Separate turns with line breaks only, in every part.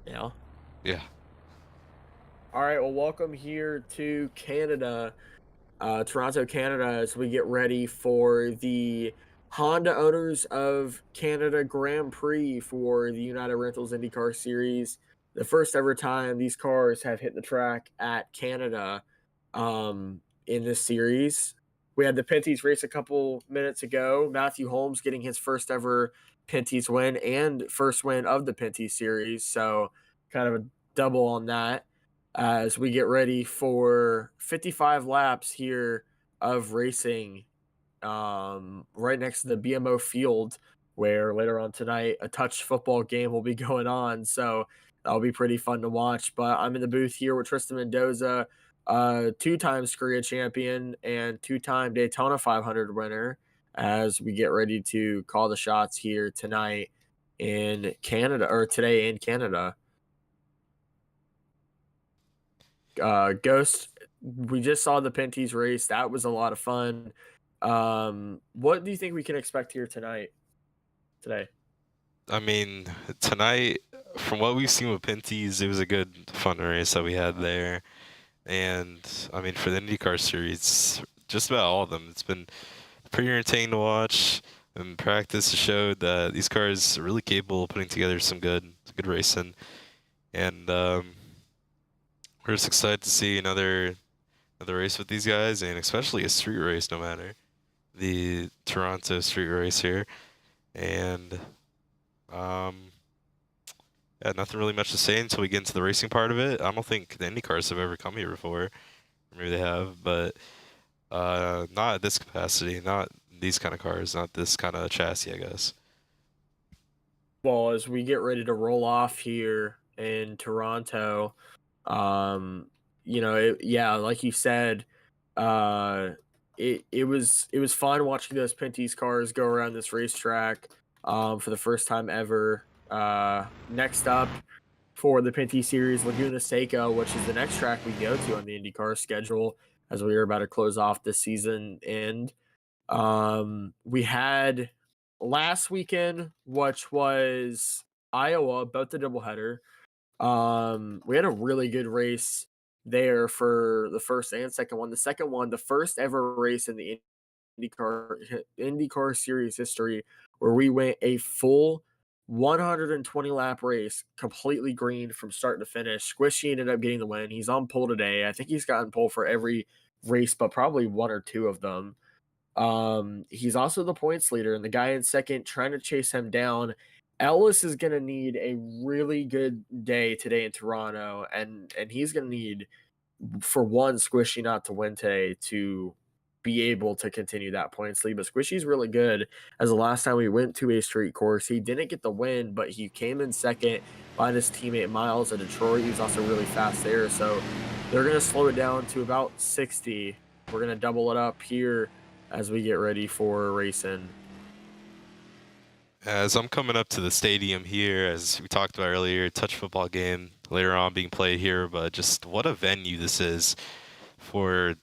Yeah.
Yeah.
All right. Well, welcome here to Canada, Toronto, Canada, as we get ready for the Honda Owners of Canada Grand Prix for the United Rentals IndyCar Series. The first ever time these cars have hit the track at Canada in this series. We had the Pinty's race a couple minutes ago. Matthew Holmes getting his first ever Pinty's win and first win of the Pinty series. So, kind of a double on that as we get ready for 55 laps here of racing right next to the BMO field, where later on tonight a touch football game will be going on. So that'll be pretty fun to watch. But I'm in the booth here with Tristan Mendoza, two-time Korea champion and two-time Daytona 500 winner, as we get ready to call the shots here tonight in Canada, or today in Canada. Ghost, we just saw the Pinty's race. That was a lot of fun. What do you think we can expect here today?
I mean, tonight, from what we've seen with Pinty's, it was a good, fun race that we had there. And, I mean, for the IndyCar series, just about all of them, it's been pretty entertaining to watch. And practice showed that these cars are really capable of putting together some good racing. And we're just excited to see another race with these guys, and especially a street race, no matter the Toronto street race here. And um, yeah, nothing really much to say until we get into the racing part of it. I don't think the Indy cars have ever come here before. Maybe they have, but not at this capacity, not these kind of cars, not this kind of chassis, I guess.
Well, as we get ready to roll off here in Toronto, um, yeah, like you said, uh, it was fun watching those Pinty's cars go around this racetrack for the first time ever. Next up for the Pinty Series, Laguna Seca, which is the next track we go to on the IndyCar schedule as we are about to close off this season. And we had last weekend, which was Iowa, both the doubleheader. We had a really good race there for the first and second one. The second one, the first ever race in the IndyCar series history, where we went a full 120 lap race, completely green from start to finish. Squishy ended up getting the win. He's on pole today. I think he's gotten pole for every race, but probably one or two of them. He's also the points leader, and the guy in second trying to chase him down. Ellis is gonna need a really good day today in Toronto, and he's gonna need, for one, Squishy not to win today to be able to continue that points lead. But Squishy's really good. As the last time we went to a street course, he didn't get the win, but he came in second behind his teammate Miles of Detroit. He was also really fast there. So they're gonna slow it down to about 60. We're gonna double it up here as we get ready for racing.
As I'm coming up to the stadium here, as we talked about earlier, touch football game later on being played here, but just what a venue this is for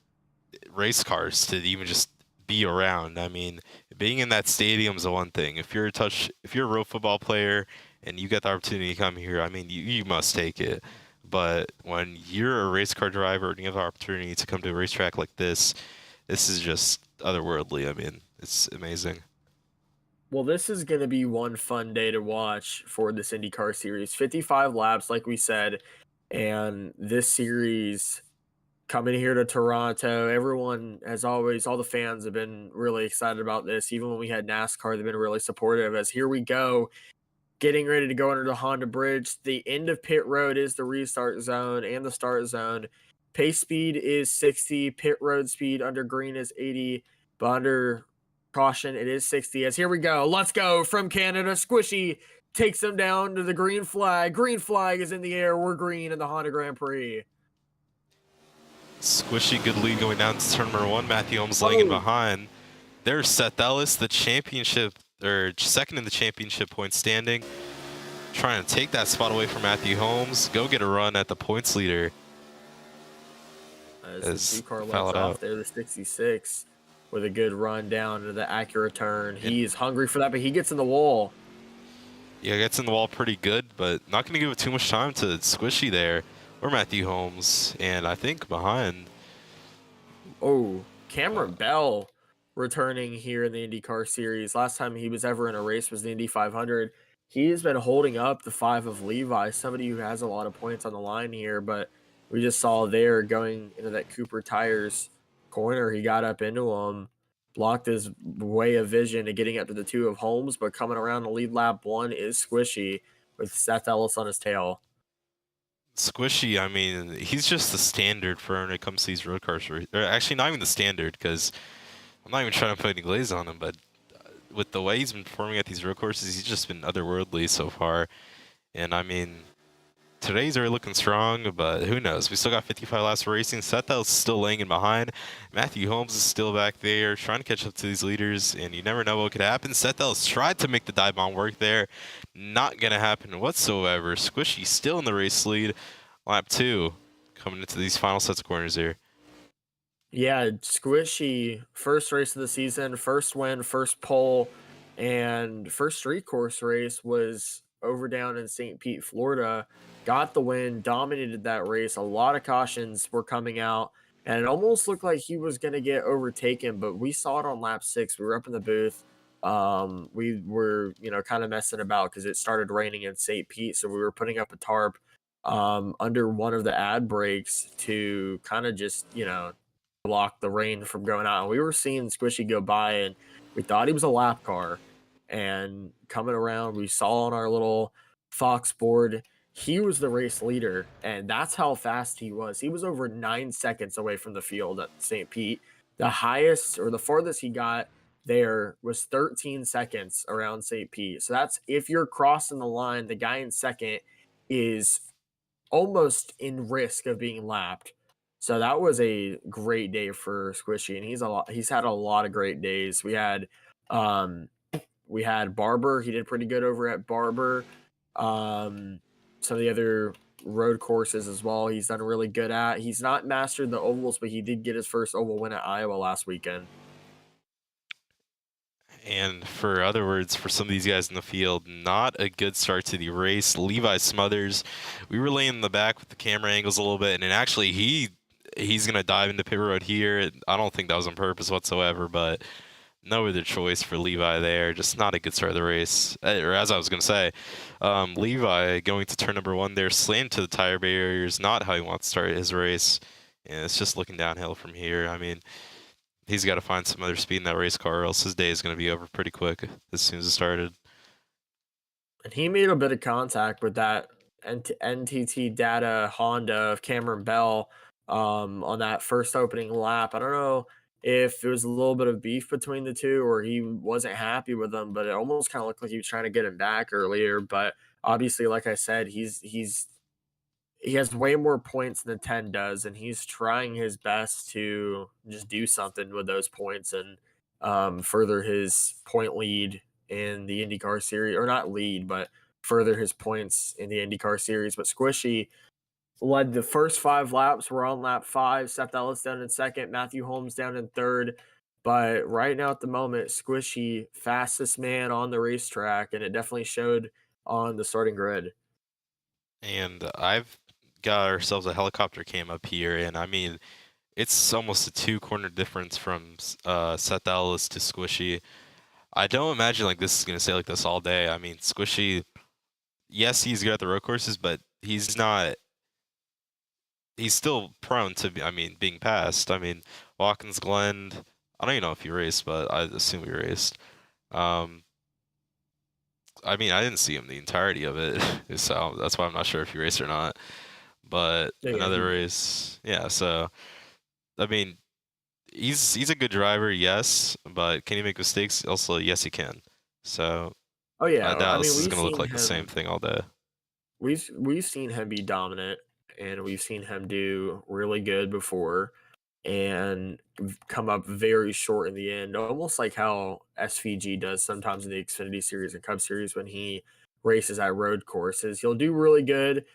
race cars to even just be around. I mean, being in that stadium is the one thing. If you're a real football player and you get the opportunity to come here, I mean, you must take it. But when you're a race car driver and you have the opportunity to come to a racetrack like this is just otherworldly. I mean, it's amazing.
Well, this is going to be one fun day to watch for this IndyCar series. 55 laps, like we said, and this series coming here to Toronto. Everyone, as always, all the fans have been really excited about this. Even when we had NASCAR, they've been really supportive. As here we go, getting ready to go under the Honda Bridge. The end of pit road is the restart zone and the start zone. Pace speed is 60. Pit road speed under green is 80. But under caution, it is 60. As here we go. Let's go from Canada. Squishy takes them down to the green flag. Green flag is in the air. We're green in the Honda Grand Prix.
Squishy, good lead going down to turn number one. Matthew Holmes laying in
Oh,
behind. There's Seth Ellis, the championship, or second in the championship point standing. Trying to take that spot away from Matthew Holmes. Go get a run at the points leader.
as the two
As
car lets
fouled
off
out.
there, the 66 with a good run down to the accurate turn. He's hungry for that, but he gets in the wall.
Yeah, gets in the wall pretty good, but not going to give it too much time to Squishy there, or Matthew Holmes, and I think behind.
Oh,
Uh,
Cameron Bell returning here in the IndyCar series. Last time he was ever in a race was the Indy 500. He's been holding up the five of Levi, somebody who has a lot of points on the line here, but we just saw there going into that Cooper Tires corner. He got up into him, blocked his way of vision to getting up to the two of Holmes, but coming around the lead lap one is Squishy with Seth Ellis on his tail.
Squishy, I mean, he's just the standard for when it comes to these road cars. Or actually, not even the standard, because I'm not even trying to put any glaze on him, but with the way he's been performing at these road courses, he's just been otherworldly so far. And I mean, today's already looking strong, but who knows? We still got 55 laps of racing. Sethel's still laying in behind. Matthew Holmes is still back there trying to catch up to these leaders, and you never know what could happen. Sethel's tried to make the dive bomb work there. Not going to happen whatsoever. Squishy still in the race lead. Lap 2 coming into these final sets of corners here.
Yeah, Squishy, first race of the season, first win, first pole, and first street course race was over down in St. Pete, Florida. Got the win, dominated that race. A lot of cautions were coming out, and it almost looked like he was going to get overtaken, but we saw it on lap 6. We were up in the booth. We were, kind of messing about because it started raining in St. Pete, so we were putting up a tarp under one of the ad breaks to kind of just, block the rain from going out. And we were seeing Squishy go by, and we thought he was a lap car. And coming around, we saw on our little Fox board, he was the race leader, and that's how fast he was. He was over 9 seconds away from the field at St. Pete. The highest or the farthest he got there was 13 seconds around St. Pete. So that's if you're crossing the line, the guy in second is almost in risk of being lapped. So that was a great day for Squishy, and he's had a lot of great days. Um we had Barber, he did pretty good over at Barber. Some of the other road courses as well, he's done really good at. He's not mastered the ovals, but he did get his first oval win at Iowa last weekend.
And for other words, for some of these guys in the field, not a good start to the race. Levi Smothers, we were laying in the back with the camera angles a little bit, and then actually he's gonna dive into pit road here. I don't think that was on purpose whatsoever, but no other choice for Levi there. Just not a good start of the race. Or as I was gonna say, Levi going to turn number 1 there, slammed to the tire barriers. Not how he wants to start his race, and it's just looking downhill from here. I mean, he's got to find some other speed in that race car, or else his day is going to be over pretty quick as soon as it started.
And he made a bit of contact with that NTT Data Honda of Cameron Bell on that first opening lap. I don't know if it was a little bit of beef between the two or he wasn't happy with them, but it almost kind of looked like he was trying to get him back earlier. But obviously, like I said, he has way more points than 10 does, and he's trying his best to just do something with those points and further his point lead in the IndyCar series, or not lead, but further his points in the IndyCar series. But Squishy led the first 5 laps. We're on lap 5. Seth Ellis down in second, Matthew Holmes down in third. But right now at the moment, Squishy, fastest man on the racetrack, and it definitely showed on the starting grid.
And I've got ourselves a helicopter cam up here, and I mean, it's almost a 2 corner difference from Seth Ellis to Squishy. I don't imagine like this is gonna stay like this all day. I mean, Squishy, yes, he's good at the road courses, but he's not. He's still prone to, I mean, being passed. I mean, Watkins Glen. I don't even know if he raced, but I assume he raced. Um, I mean, I didn't see him the entirety of it, so that's why I'm not sure if he raced or not. But
Yeah, he
another
did.
race, yeah. So I mean, he's a good driver, yes, but can he make mistakes? Also, yes, he can. So
Oh
I
yeah, I
doubt
mean
this is gonna look like the same thing all day.
we've seen him be dominant, and we've seen him do really good before, and come up very short in the end, almost like how SVG does sometimes in the Xfinity Series and Cup Series when he races at road courses. He'll do really good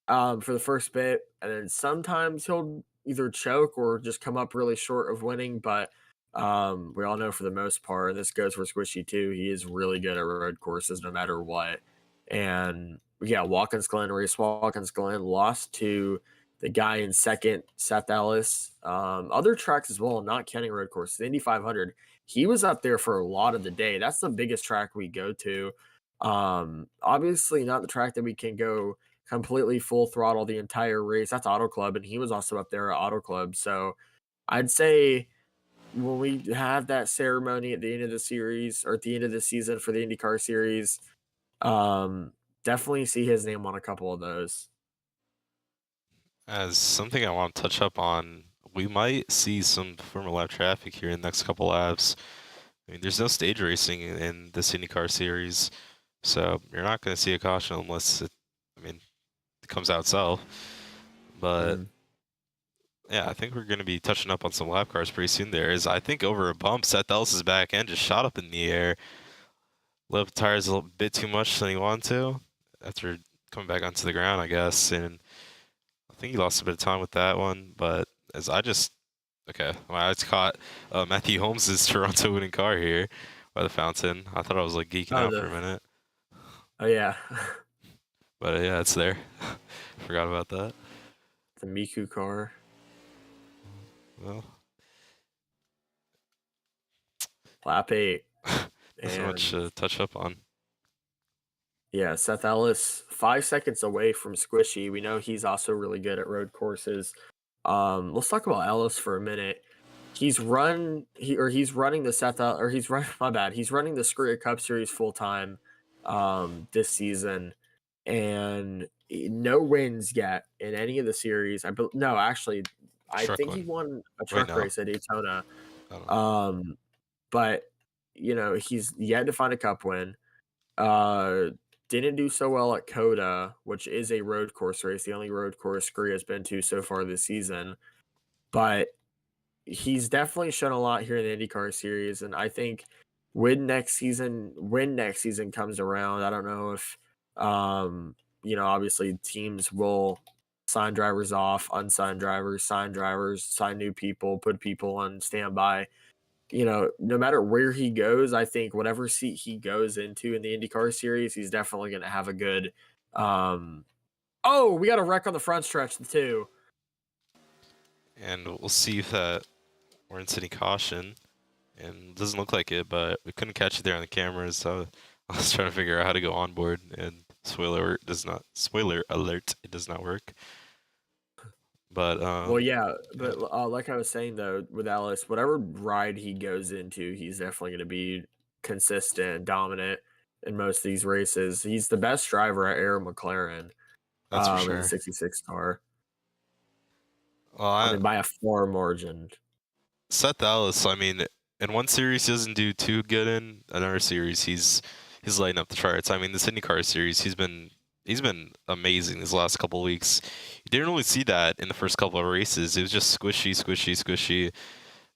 for the first bit, and then sometimes he'll either choke or just come up really short of winning. But we all know for the most part, and this goes for Squishy too, he is really good at road courses no matter what. And yeah, Watkins Glen, race Watkins Glen, lost to the guy in second, Seth Ellis. Other tracks as well, not counting road courses. The Indy 500, he was up there for a lot of the day. That's the biggest track we go to. Obviously, not the track that we can go completely full throttle the entire race. That's Auto Club, and he was also up there at Auto Club. So I'd say when we have that ceremony at the end of the series or at the end of the season for the IndyCar series, um, definitely see his name on a couple of those.
As something I want to touch up on, we might see some Formula Lab traffic here in the next couple laps. I mean, there's no stage racing in this IndyCar series, so you're not going to see a caution unless it comes out south. But
Mhm.
yeah, I think we're going to be touching up on some lap cars pretty soon. There is, I think, over a bump, Seth Ellis's back end just shot up in the air. Lit up the tires a little bit too much than he wanted to after coming back onto the ground, I guess. And I think he lost a bit of time with that one. But as I just, okay, my eyes caught Matthew Holmes' Toronto winning car here by the fountain. I thought I was like geeking
Oh,
out for a minute.
oh yeah,
But yeah, it's there. Forgot about that.
the Miku car,
Well,
lap 8,
not so much
and
to touch up on.
yeah, Seth Ellis 5 seconds away from Squishy. We know he's also really good at road courses. Let's talk about Ellis for a minute. He's running the he's running my bad. He's running the Screa Cup Series full time this season, and no wins yet in any of the series. No, actually, I
Truck
think he
one.
won a
Wait,
truck
no.
race at Daytona.
I don't know.
Um, but he's yet to find a cup win. Uh, didn't do so well at Coda, which is a road course race, the only road course Screa has been to so far this season. But he's definitely shown a lot here in the IndyCar series, and I think when next season comes around, I don't know if obviously teams will sign drivers off, unsign drivers, sign new people, put people on standby. No matter where he goes, I think whatever seat he goes into in the IndyCar series, he's definitely going to have a good. Oh, we got a wreck on the front stretch too.
And we'll see if that warrants any caution. And it doesn't look like it, but we couldn't catch it there on the cameras, so I was trying to figure out how to go on board. And spoiler alert, it does not work. But
Well, yeah,
yeah,
but like I was saying though, with Ellis, whatever ride he goes into, he's definitely going to be consistent, dominant in most of these races. He's the best driver at Air McLaren
that's for
in the
sure.
66 car.
Well,
I mean, by a far margin.
Seth Dallas, I mean, in one series he doesn't do too good. In another series, he's lighting up the charts. I mean, the IndyCar series, he's been amazing these last couple of weeks. You didn't really see that in the first couple of races. It was just squishy, squishy, squishy,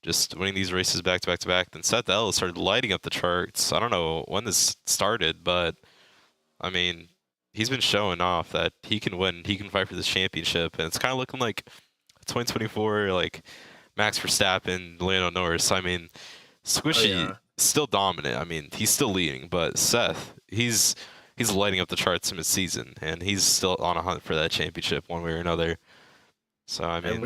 just winning these races back to back to back. Then Seth Ellis started lighting up the charts. I don't know when this started, but I mean, he's been showing off that he can win, he can fight for this championship, and it's kind of looking like 2024, like Max Verstappen, Lando Norris. I mean,
Oh
Squishy
yeah,
still dominant. I mean, he's still leading, but Seth, he's lighting up the charts in his season, and he's still on a hunt for that championship one way or another. So I
and
mean, yeah,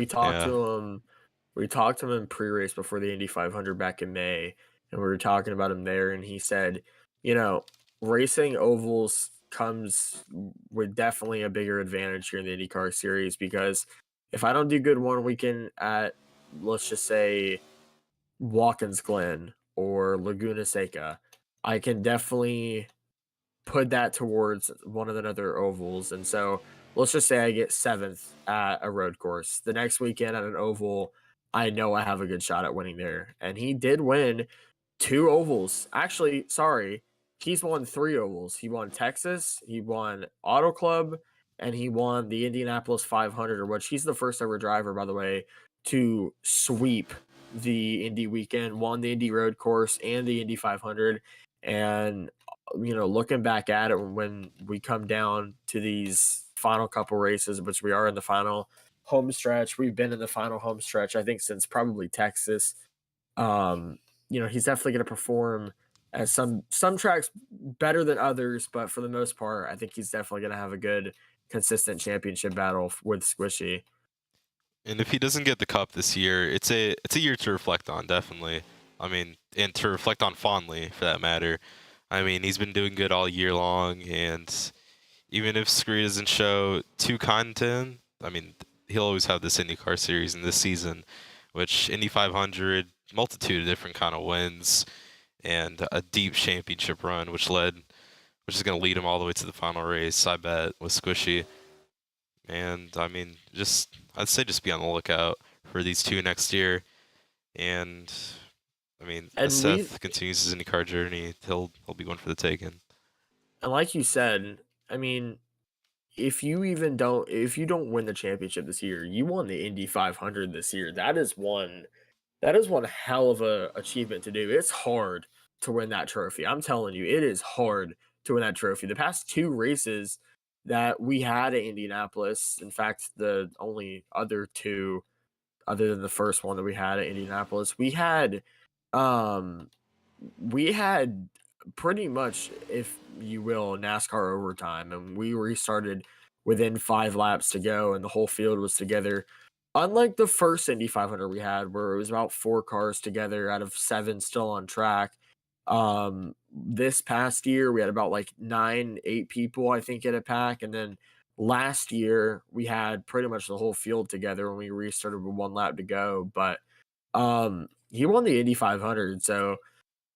we talked to him in pre-race before the Indy 500 back in May, and we were talking about him there, and he said, you know, racing ovals comes with definitely a bigger advantage here in the IndyCar series because if I don't do good one weekend at, let's just say, Watkins Glen or Laguna Seca, I can definitely put that towards one of the other ovals. And so let's just say I get seventh at a road course. The next weekend at an oval, I know I have a good shot at winning there. And he did win 2 ovals. Actually, sorry, he's won 3 ovals. He won Texas, he won Auto Club, and he won the Indianapolis 500, or which he's the first ever driver, by the way, to sweep the Indy weekend, won the Indy road course and the Indy 500. And looking back at it when we come down to these final couple races, which we are in the final home stretch, we've been in the final home stretch, I think, since probably Texas. Um, he's definitely going to perform As some tracks better than others, but for the most part, I think he's definitely gonna have a good consistent championship battle with Squishy.
And if he doesn't get the cup this year, it's a year to reflect on, definitely. I mean, and to reflect on fondly, for that matter. I mean, he's been doing good all year long, and even if Scree doesn't show too kind to him, I mean, he'll always have this IndyCar series in this season, which Indy 500, multitude of different kind of wins, and a deep championship run, which is going to lead him all the way to the final race, I bet, with Squishy. And I mean, I'd say just be on the lookout for these two next year. And I mean, as
And we
Seth continues his IndyCar journey, he'll be going for the taking.
and like you said, I mean, if you don't win the championship this year, you won the Indy 500 this year. That is one hell of a achievement to do. It's hard to win that trophy. I'm telling you, it is hard to win that trophy. The past 2 races that we had at Indianapolis, in fact, the only other 2 other than the first one that we had at Indianapolis, um we had pretty much, if you will, NASCAR overtime, and we restarted within 5 laps to go, and the whole field was together. Unlike the first Indy 500 we had, where it was about 4 cars together out of 7 still on track. This past year we had about like 9, 8 people, I think, in a pack, and then last year we had pretty much the whole field together when we restarted with 1 lap to go. But he won the Indy 500, so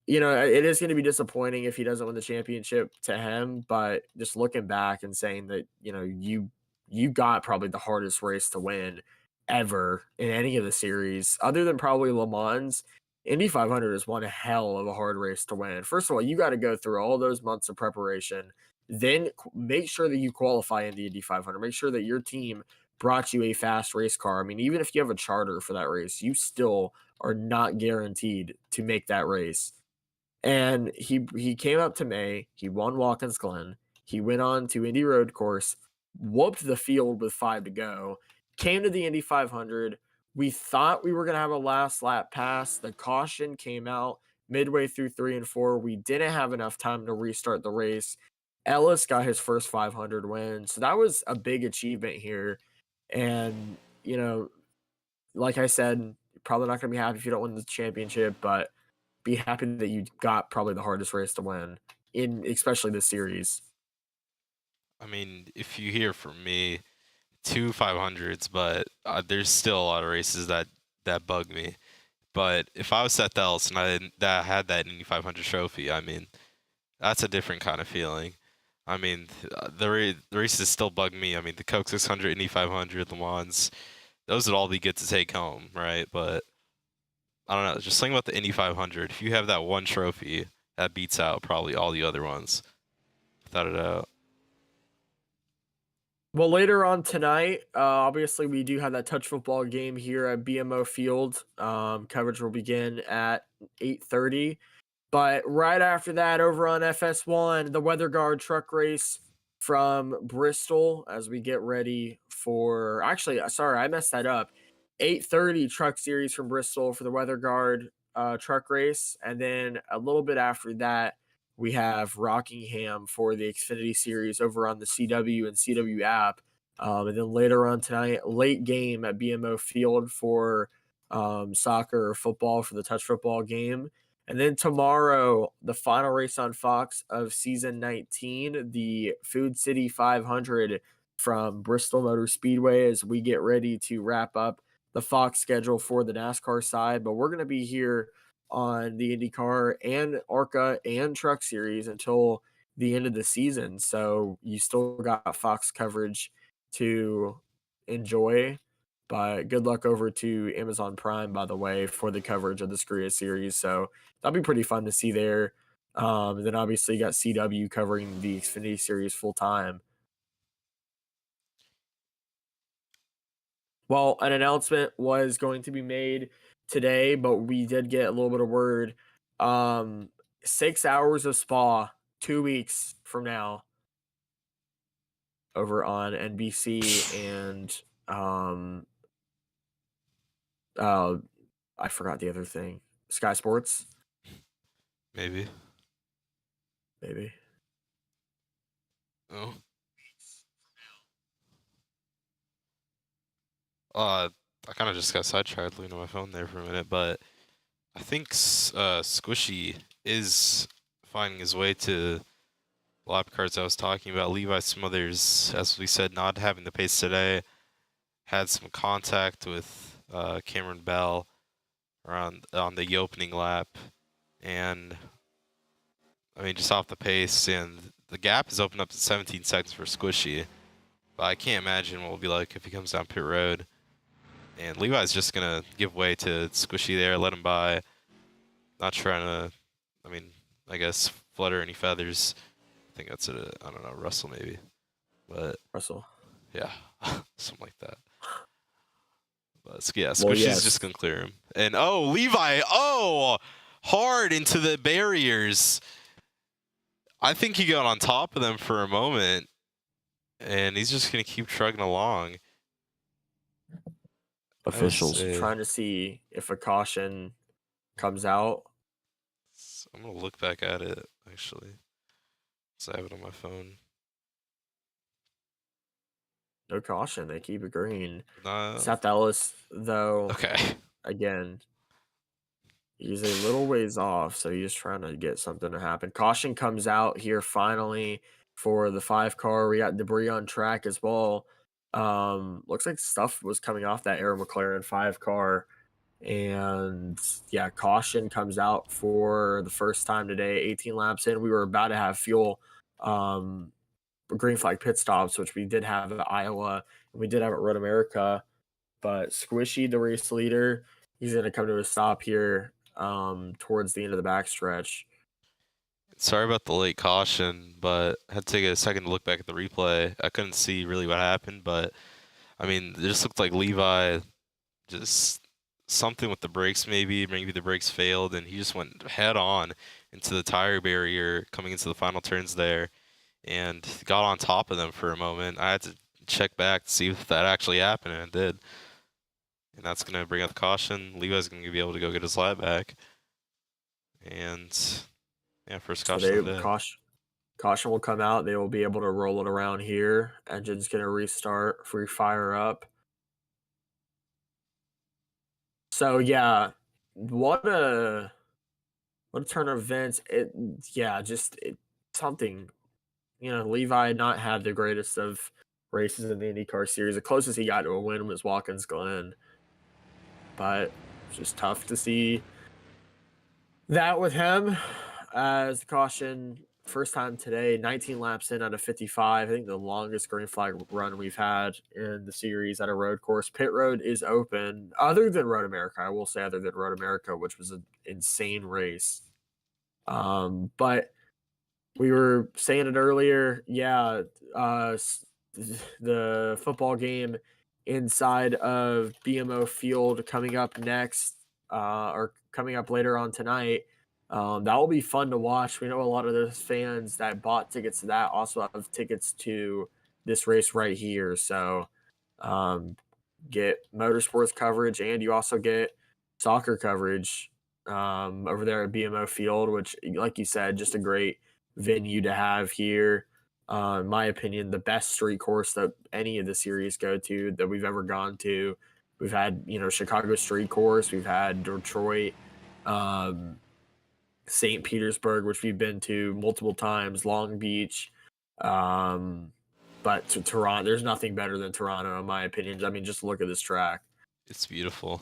it is gonna be disappointing if he doesn't win the championship to him, but just looking back and saying that, you got probably the hardest race to win ever in any of the series, other than probably Le Mans. Indy 500 is one hell of a hard race to win. First of all, you gotta go through all those months of preparation, then make sure that you qualify in the Indy 500. Make sure that your team brought you a fast race car. I mean, even if you have a charter for that race, you still are not guaranteed to make that race. And he came up to May, he won Watkins Glen, he went on to Indy Road Course, whooped the field with 5 to go, came to the Indy 500. We thought we were gonna have a last lap pass. The caution came out midway through 3 and 4. We didn't have enough time to restart the race. Ellis got his first 500 win, so that was a big achievement here. And, like I said, probably not gonna be happy if you don't win the championship, but be happy that you got probably the hardest race to win in especially this series.
I mean, if you hear from me, 2 500s, but there's still a lot of races that bug me. But if I was Seth Ellis and that had that Indy 500 trophy, I mean, that's a different kind of feeling. I mean, the races still bug me. I mean, the Coke 600, Indy 500, Le Mans, those would all be good to take home, right? But I don't know. Just think about the Indy 500. If you have that one trophy, that beats out probably all the other ones, without a doubt.
Well, later on tonight, obviously we do have that touch football game here at BMO Field. Coverage will begin at 8:30. But right after that, over on FS1, the Weather Guard truck race from Bristol as we get ready for, actually, sorry, I messed that up. 8:30 truck series from Bristol for the Weather Guard truck race. And then a little bit after that, we have Rockingham for the Xfinity series over on the CW and CW app. And then later on tonight, late game at BMO Field for soccer or football for the touch football game. And then tomorrow, the final race on Fox of season 19, the Food City 500 from Bristol Motor Speedway, as we get ready to wrap up the Fox schedule for the NASCAR side. But we're going to be here on the IndyCar and ARCA and Truck Series until the end of the season. So you still got Fox coverage to enjoy. But good luck over to Amazon Prime, by the way, for the coverage of the Scria series. So that'll be pretty fun to see there. And then obviously you got CW covering the Xfinity series full time. Well, an announcement was going to be made today, but we did get a little bit of word. 6 hours of spa, 2 weeks from now, over on NBC and uh I forgot the other thing. Sky Sports.
Maybe.
maybe.
Oh. Uh, I kind of just got sidetracked looking at my phone there for a minute, but I think Squishy is finding his way to lap cards I was talking about. Levi Smothers, as we said, not having the pace today, had some contact with Cameron Bell around on the opening lap, and I mean just off the pace, and the gap is opened up to 17 seconds for Squishy. But I can't imagine what it'll be like if he comes down pit road. And Levi's just gonna give way to Squishy there, let him by, not trying to, I mean, I guess flutter any feathers. I think that's a, I don't know, Russell maybe, but
Russell.
yeah, something like that. But yeah,
Well,
Squishy's just
yes.
gonna clear him. And oh, Levi, oh, hard into the barriers. I think he got on top of them for a moment, and he's just gonna keep trugging along. I would
Officials
say
trying to see if a caution comes out.
I'm gonna look back at it actually. So I have it on my phone.
No caution. They keep it green.
Nah.
Seth Ellis, though,
Okay.
again, he's a little ways off, so he's trying to get something to happen. Caution comes out here finally for the 5 car. We got debris on track as well. Looks like stuff was coming off that Aero McLaren 5 car. And yeah, caution comes out for the first time today, 18 laps in. We were about to have fuel green flag pit stops, which we did have at Iowa and we did have at Road America. But Squishy, the race leader, he's going to come to a stop here towards the end of the backstretch.
Sorry about the late caution, but I had to take a second to look back at the replay. I couldn't see really what happened, but I mean, it just looked like Levi just something with the brakes maybe the brakes failed, and he just went head on into the tire barrier coming into the final turns there and got on top of them for a moment. I had to check back to see if that actually happened, and it did. And that's going to bring up the caution. Levi's going to be able to go get his lap back. And yeah, first
So
caution
they
of the day.
caution will come out. They will be able to roll it around here. Engine's going to restart, free fire up. So yeah, what a turn of events. Something. Levi had not had the greatest of races in the IndyCar series. The closest he got to a win was Watkins Glen, but it's just tough to see that with him. As the caution, first time today, 19 laps in out of 55. I think the longest green flag run we've had in the series at a road course. Pit road is open, other than Road America. I will say, other than Road America, which was an insane race. But we were saying it earlier. Yeah, the football game inside of BMO Field coming up next, or coming up later on tonight. That will be fun to watch. We know a lot of those fans that bought tickets to that also have tickets to this race right here. So get motorsports coverage, and you also get soccer coverage over there at BMO Field, which, like you said, just a great venue to have here. In my opinion, the best street course that any of the series go to that we've ever gone to. We've had, Chicago street course. We've had Detroit, St. Petersburg, which we've been to multiple times, Long Beach. But to Toronto, there's nothing better than Toronto, in my opinion. I mean, just look at this track.
It's beautiful.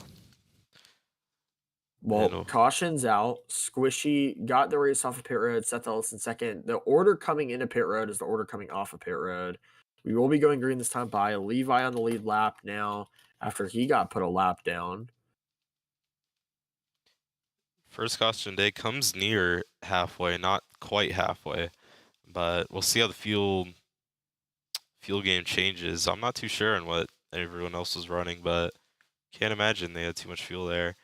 Well, caution's out. Squishy got the race off of pit road. Seth Ellis in second. The order coming into pit road is the order coming off of pit road. We will be going green this time by Levi on the lead lap now after he got put a lap down.
First caution day comes near halfway, not quite halfway, but we'll see how the fuel game changes. I'm not too sure on what everyone else was running, but can't imagine they had too much fuel there.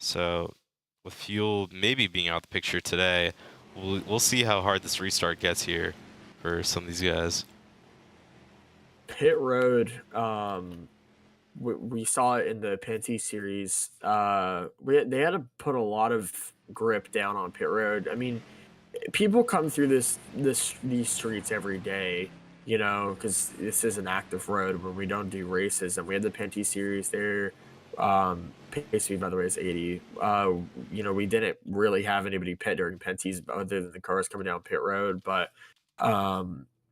So with fuel maybe being out of the picture today, we'll see how hard this restart gets here for some of these guys.
Pit road, we saw it in the Penty series. They had to put a lot of grip down on pit road. I mean, people come through these streets every day, because this is an active road when we don't do races, and we had the Penty series there. Pace speed, by the way, is 80. We didn't really have anybody pit during Penty's other than the cars coming down pit road, but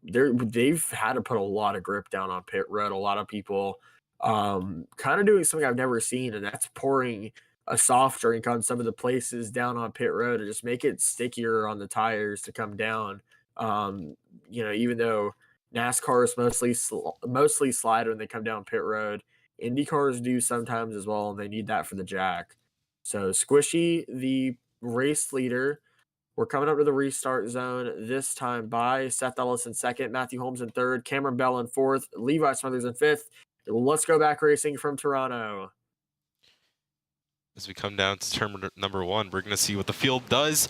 they've had to put a lot of grip down on pit road. A lot of people kind of doing something I've never seen, and that's pouring a soft drink on some of the places down on pit road to just make it stickier on the tires to come down. Even though NASCARs mostly slide when they come down pit road, Indy cars do sometimes as well, and they need that for the jack. So Squishy, the race leader, we're coming up to the restart zone this time by Seth Ellis in second, Matthew Holmes in third, Cameron Bell in fourth, Levi Smothers in fifth. Let's go back racing from Toronto.
As we come down to turn number 1, we're going to see what the field does.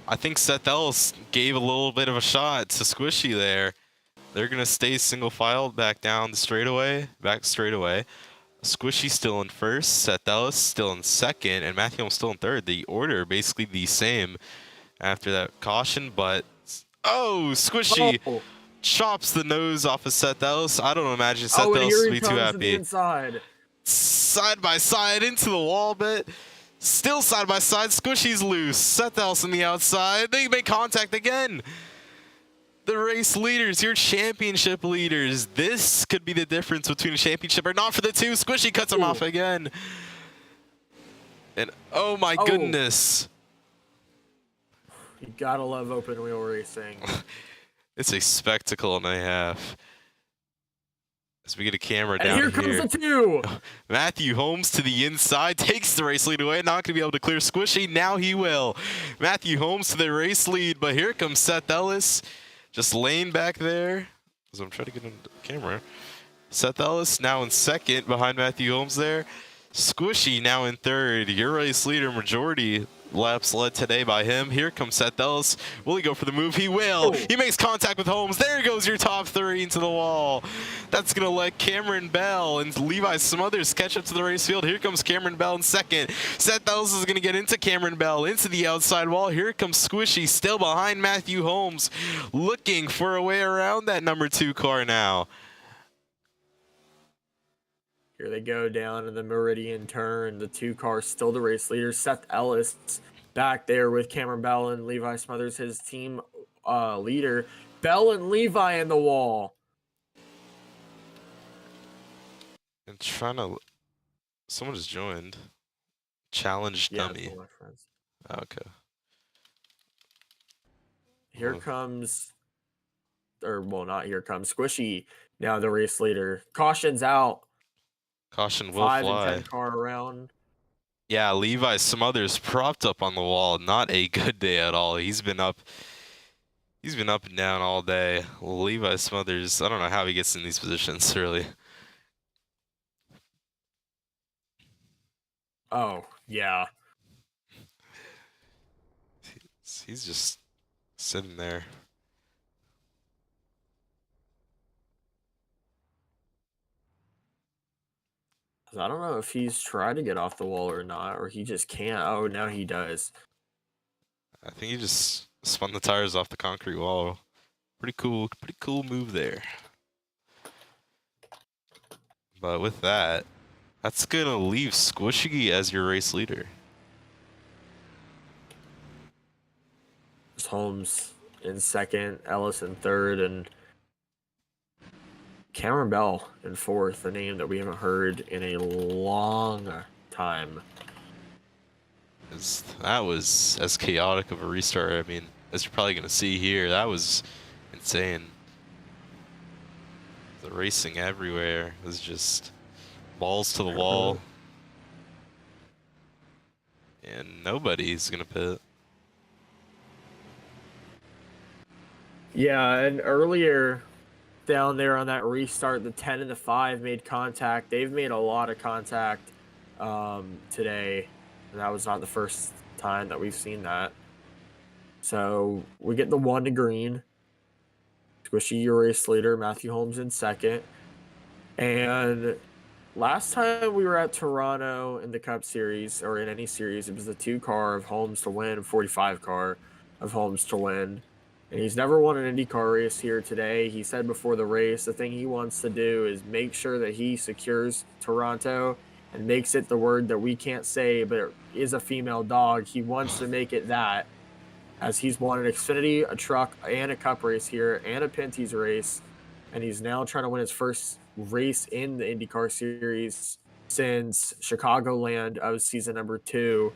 I think Seth Ellis gave a little bit of a shot to Squishy there. They're going to stay single file back down the straightaway, Squishy still in first, Seth Ellis still in second, and Matthew Holmes still in third. The order basically the same after that caution, but Squishy chops the nose off of Seth Ellis. I don't imagine Seth Ellis would be too happy.
Inside.
Side by side into the wall bit. Still side by side. Squishy's loose. Seth Ellis on the outside. They make contact again. The race leaders, your championship leaders. This could be the difference between a championship or not for the two. Squishy cuts him off again. And oh my goodness.
You gotta love open wheel racing.
It's a spectacle and a half. As we get a camera down
here. Comes the two.
Matthew Holmes to the inside, takes the race lead away. Not going to be able to clear Squishy. Now he will. Matthew Holmes to the race lead, but here comes Seth Ellis. Just laying back there. As I'm trying to get into the camera. Seth Ellis now in second behind Matthew Holmes there. Squishy now in third. Your race leader, majority laps led today by him. Here comes Seth Ellis. Will he go for the move? He will. He makes contact with Holmes. There goes your top 3 into the wall. That's going to let Cameron Bell and Levi Smothers catch up to the race field. Here comes Cameron Bell in second. Seth Ellis is going to get into Cameron Bell, into the outside wall. Here comes Squishy, still behind Matthew Holmes, looking for a way around that number 2 car now.
Here they go down in the Meridian turn. The 2 cars still the race leaders. Seth Ellis back there with Cameron Bell and Levi Smothers, his team leader. Bell and Levi in the wall.
And trying to... Someone just joined. Challenge dummy.
My friends.
Okay.
Here comes... not here comes. Squishy, now the race leader. Caution's out.
Caution will
5
fly.
and 10 car around.
Yeah, Levi Smothers propped up on the wall. Not a good day at all. He's been up and down all day. Levi Smothers, I don't know how he gets in these positions, really.
Oh, yeah.
He's just sitting there.
I don't know if he's tried to get off the wall or not, or he just can't. Oh, now he does.
I think he just spun the tires off the concrete wall. Pretty cool move there. But with that, that's gonna leave Squishy as your race leader.
Holmes in second, Ellis in third, and Cameron Bell in fourth, a name that we haven't heard in a long time.
That was as chaotic of a restart. I mean, as you're probably going to see here, that was insane. The racing everywhere was just balls to the wall. And nobody's going to pit.
Yeah, and earlier down there on that restart, the 10 and the 5 made contact. They've made a lot of contact today. And that was not the first time that we've seen that. So we get the 1 to green. Squishy, your race leader, Matthew Holmes in second. And last time we were at Toronto in the Cup Series or in any series, it was the 2 car of Holmes to win, 45 car of Holmes to win. And he's never won an IndyCar race here today. He said before the race, the thing he wants to do is make sure that he secures Toronto and makes it the word that we can't say, but it is a female dog. He wants to make it that, as he's won an Xfinity, a truck, and a Cup race here, and a Pinty's race. And he's now trying to win his first race in the IndyCar series since Chicagoland of season number 2,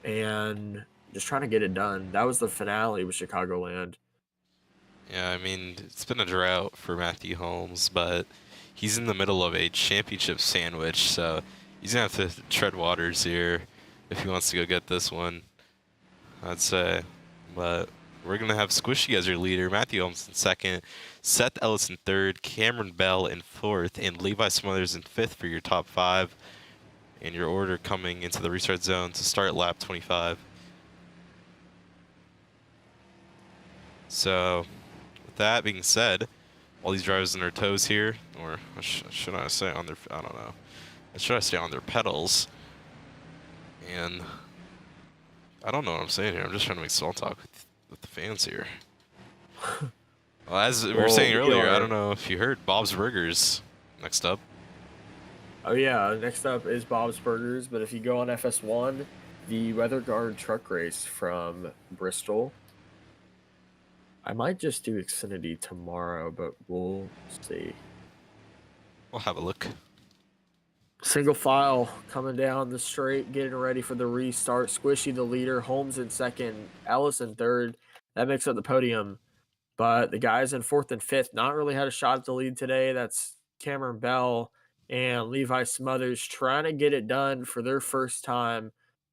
and just trying to get it done. That was the finale with Chicagoland.
Yeah, I mean, it's been a drought for Matthew Holmes, but he's in the middle of a championship sandwich, so he's going to have to tread waters here if he wants to go get this one, I'd say. But we're going to have Squishy as your leader, Matthew Holmes in second, Seth Ellis in third, Cameron Bell in fourth, and Levi Smothers in fifth for your top 5. And your order coming into the restart zone to start lap 25. So, with that being said, all these drivers on their toes here, or should I say on their, I don't know, should I say on their pedals? And I don't know what I'm saying here. I'm just trying to make small talk with the fans here. Well, as we were saying earlier, I don't know if you heard, Bob's Burgers next up.
Oh yeah, next up is Bob's Burgers, but if you go on FS1, the Weather Guard truck race from Bristol. I might just do Xfinity tomorrow, but we'll see.
We'll have a look.
Single file coming down the straight, getting ready for the restart. Squishy the leader, Holmes in second, Ellis in third. That makes up the podium. But the guys in fourth and fifth not really had a shot at the lead today. That's Cameron Bell and Levi Smothers trying to get it done for their first time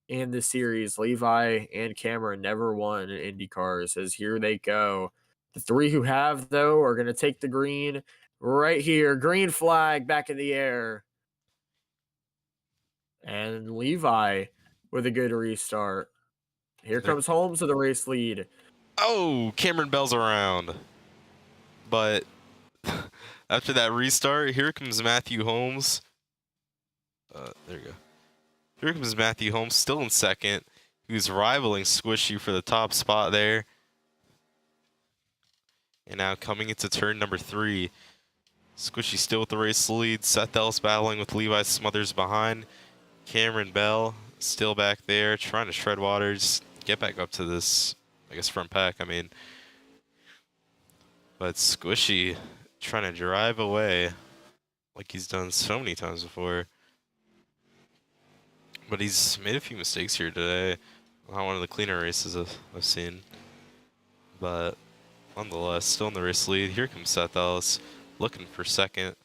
in the series. Levi and Cameron never won in IndyCars, as here they go. The 3 who have, though, are going to take the green right here. Green flag back in the air. And Levi with a good restart. Here comes Holmes with the race lead.
Oh, Cameron Bell's around. But after that restart, here comes Matthew Holmes. There you go. Here comes Matthew Holmes, still in second, who's rivaling Squishy for the top spot there. And now coming into turn number 3, Squishy still with the race lead. Seth Ellis battling with Levi Smothers behind. Cameron Bell still back there, trying to tread waters, get back up to this, I guess, front pack. I mean, but Squishy trying to drive away like he's done so many times before. But he's made a few mistakes here today. Not one of the cleaner races I've seen. But nonetheless, still in the race lead. Here comes Seth Ellis, looking for second.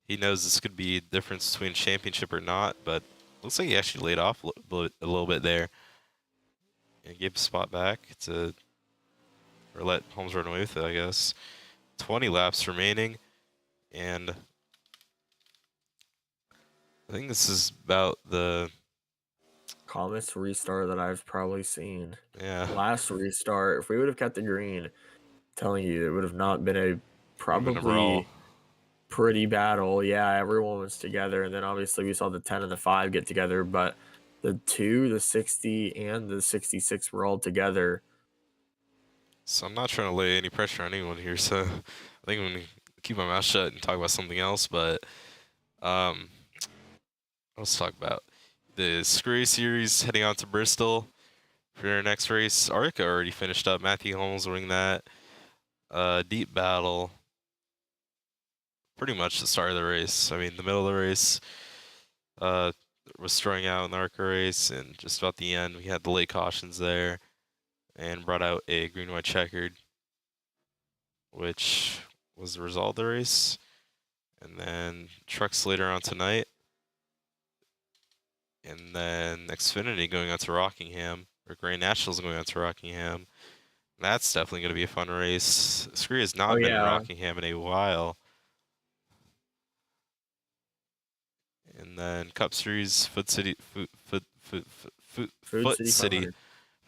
He knows this could be a difference between championship or not, but looks like he actually laid off a little bit there. And gave a spot back to, or let Holmes run away with it, I guess. 20 laps remaining, and I think this is about the
calmest restart that I've probably seen.
Yeah.
Last restart, if we would have kept the green, I'm telling you, it would have not been a probably pretty battle. Yeah, everyone was together, and then obviously we saw the 10 and the 5 get together, but the 2, the 60, and the 66 were all together.
So I'm not trying to lay any pressure on anyone here, so I think I'm going to keep my mouth shut and talk about something else, but let's talk about the Screwy Series heading out to Bristol for their next race. Arca already finished up. Matthew Holmes winning that. Deep battle. Pretty much the start of the race. I mean, the middle of the race was throwing out in the Arca race, and just about the end, we had the late cautions there and brought out a green-white checkered, which was the result of the race. And then trucks later on tonight. And then Xfinity going out to Rockingham, or Grand Nationals going out to Rockingham. That's definitely going to be a fun race. Scree has not been in Rockingham in a while. And then Cup Series, Food City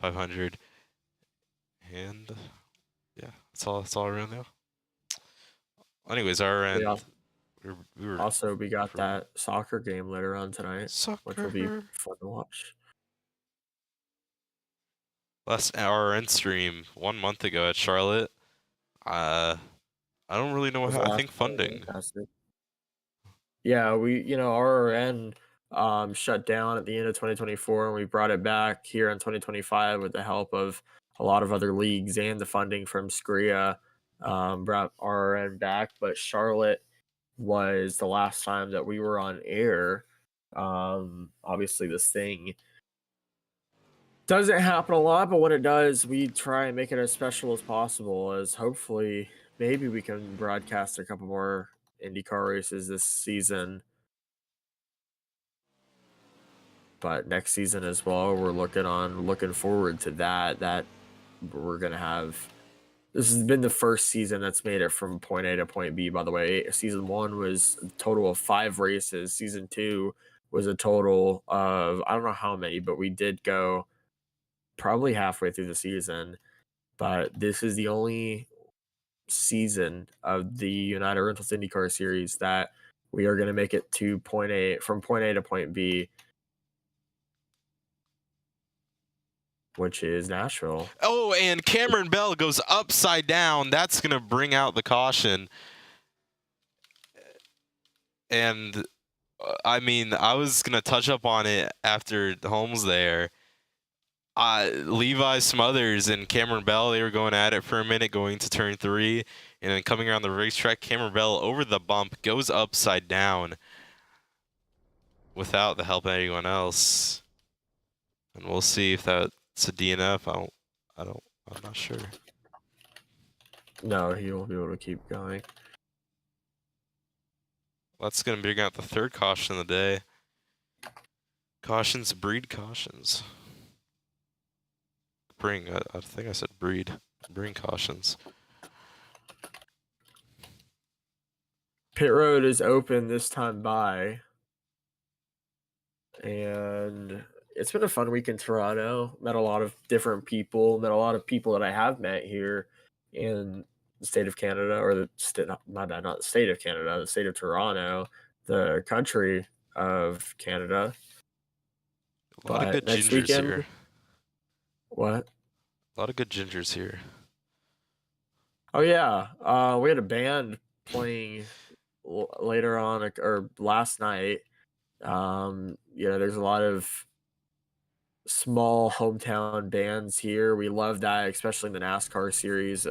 500. And yeah, that's all around now. Anyways, our end, we're We were
Also, we got
for real.
that soccer game later on tonight, which will be
Soccer.
fun to watch.
Last hour end stream 1 month ago at Charlotte. Uh, I don't really know
Was
how.
the
I
last
think
time we
funding.
broadcasted. Yeah, RRN shut down at the end of 2024, and we brought it back here in 2025 with the help of a lot of other leagues and the funding from SCRIA. Brought RRN back, but Charlotte was the last time that we were on air. Obviously, this thing doesn't happen a lot, but when it does, we try and make it as special as possible. As hopefully, maybe we can broadcast a couple more IndyCar races this season. But next season as well, we're looking forward to that. That we're gonna have. This has been the first season that's made it from point A to point B. By the way, season 1 was a total of 5 races. Season 2 was a total of I don't know how many, but we did go probably halfway through the season. But this is the only season of the United Rentals IndyCar series that we are going to make it to point A from point A to point B, which is Nashville.
Oh, and Cameron Bell goes upside down. That's gonna bring out the caution. And I mean, I was gonna touch up on it after Holmes there. Levi Smothers and Cameron Bell, they were going at it for a minute, going to turn 3, and then coming around the racetrack, Cameron Bell over the bump goes upside down without the help of anyone else. And we'll see if that's a DNF. I'm not sure.
No, he won't be able to keep going.
That's gonna bring out the third caution of the day. Cautions breed cautions. I think I said breed. Bring cautions.
Pit road is open this time by, and it's been a fun week in Toronto. Met a lot of different people. Met a lot of people that I have met here in the state of Canada, or the state, not the state of Canada, the state of Toronto, the country of Canada.
A lot of
But
good
next
gingers
weekend,
here.
what?
A lot of good gingers here.
Oh yeah, we had a band playing later on or last night. There's a lot of small hometown bands here. We love that, especially in the NASCAR series.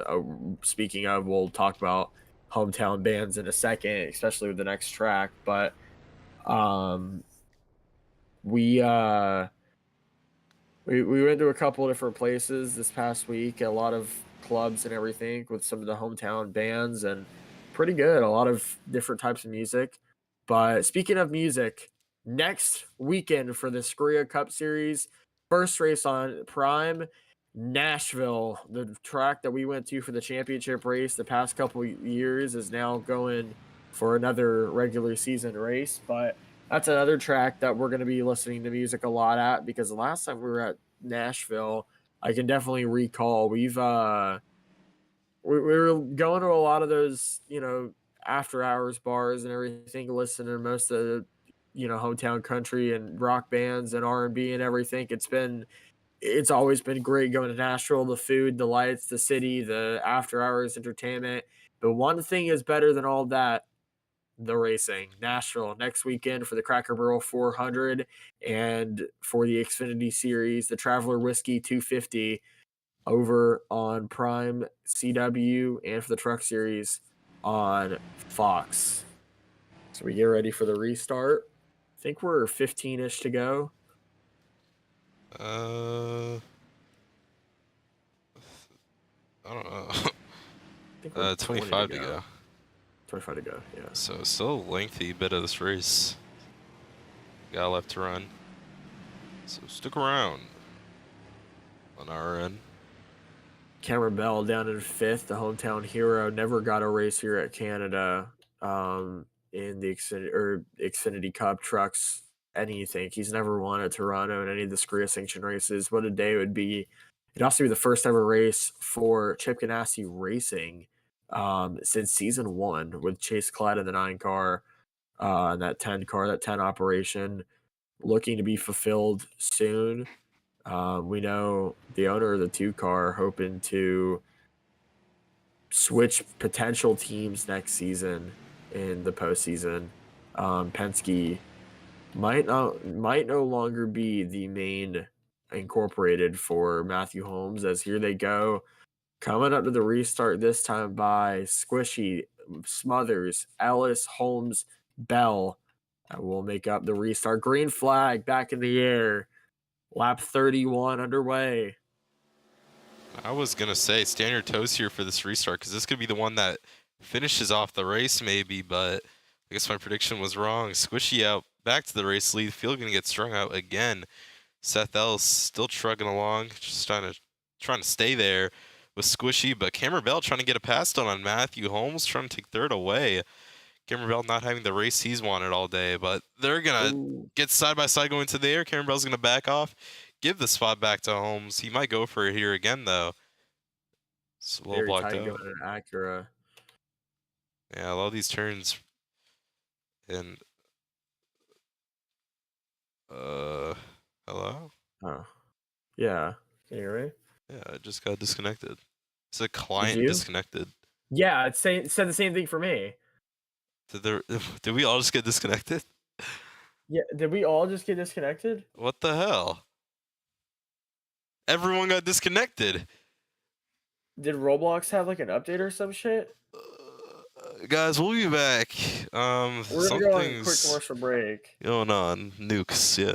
Speaking of, we'll talk about hometown bands in a second, especially with the next track. But um, we uh, we went to a couple of different places this past week, a lot of clubs and everything with some of the hometown bands, and pretty good. A lot of different types of music. But speaking of music, next weekend for the Scoria Cup Series, first race on Prime, Nashville, the track that we went to for the championship race the past couple years, is now going for another regular season race. But that's another track that we're going to be listening to music a lot at, because the last time we were at Nashville, I can definitely recall we were going to a lot of those, after hours bars and everything, listening to most of the, hometown country and rock bands and R&B and everything. It's always been great going to Nashville, the food, the lights, the city, the after hours entertainment. But one thing is better than all that: the racing. Nashville next weekend for the Cracker Barrel 400, and for the Xfinity Series, the Traveler Whiskey 250 over on Prime CW, and for the Truck Series on Fox. So we get ready for the restart. I think we're 15-ish to go.
I don't know.
I think we're
25 to go.
25 to go, yeah.
So still a lengthy bit of this race. Got left to run. So stick around on our end.
Cameron Bell down in 5th, the hometown hero, never got a race here at Canada in the Xfinity Cup trucks, anything. He's never won at Toronto in any of the Scuderia Sanction races. What a day it would be. It'd also be the first ever race for Chip Ganassi Racing since season one with Chase Clyde in the 9 car, and that 10 car, that 10 operation looking to be fulfilled soon. We know the owner of the 2 car hoping to switch potential teams next season in the postseason. Penske might no longer be the main incorporated for Matthew Holmes, as here they go coming up to the restart, this time by Squishy, Smothers, Ellis, Holmes, Bell. Will make up the restart. Green flag back in the air. Lap 31 underway.
I was gonna say stand your toes here for this restart because this could be the one that finishes off the race maybe, but I guess my prediction was wrong. Squishy out back to the race lead. Field gonna get strung out again. Seth Ellis still trugging along, just trying to stay there with Squishy, but Cameron Bell trying to get a pass done on Matthew Holmes, trying to take third away. Cameron Bell not having the race he's wanted all day, but they're gonna
Oh,
get side by side going to the air. Cameron Bell's gonna back off, give the spot back to Holmes. He might go for it here again though. It's a little
very
blocked
tight
out.
going in Acura.
Yeah, a lot of these turns and uh hello?
Oh, yeah. Can you hear me?
Yeah, I just got disconnected. It's a
Did
client
you?
disconnected.
Yeah, it said the same thing for me.
Did we all just get disconnected?
Yeah, did we all just get disconnected?
What the hell? Everyone got disconnected.
Did Roblox have like an update or some shit?
Guys, we'll be back.
We're gonna go on a quick
Something's
commercial break.
going on. Nukes, yeah.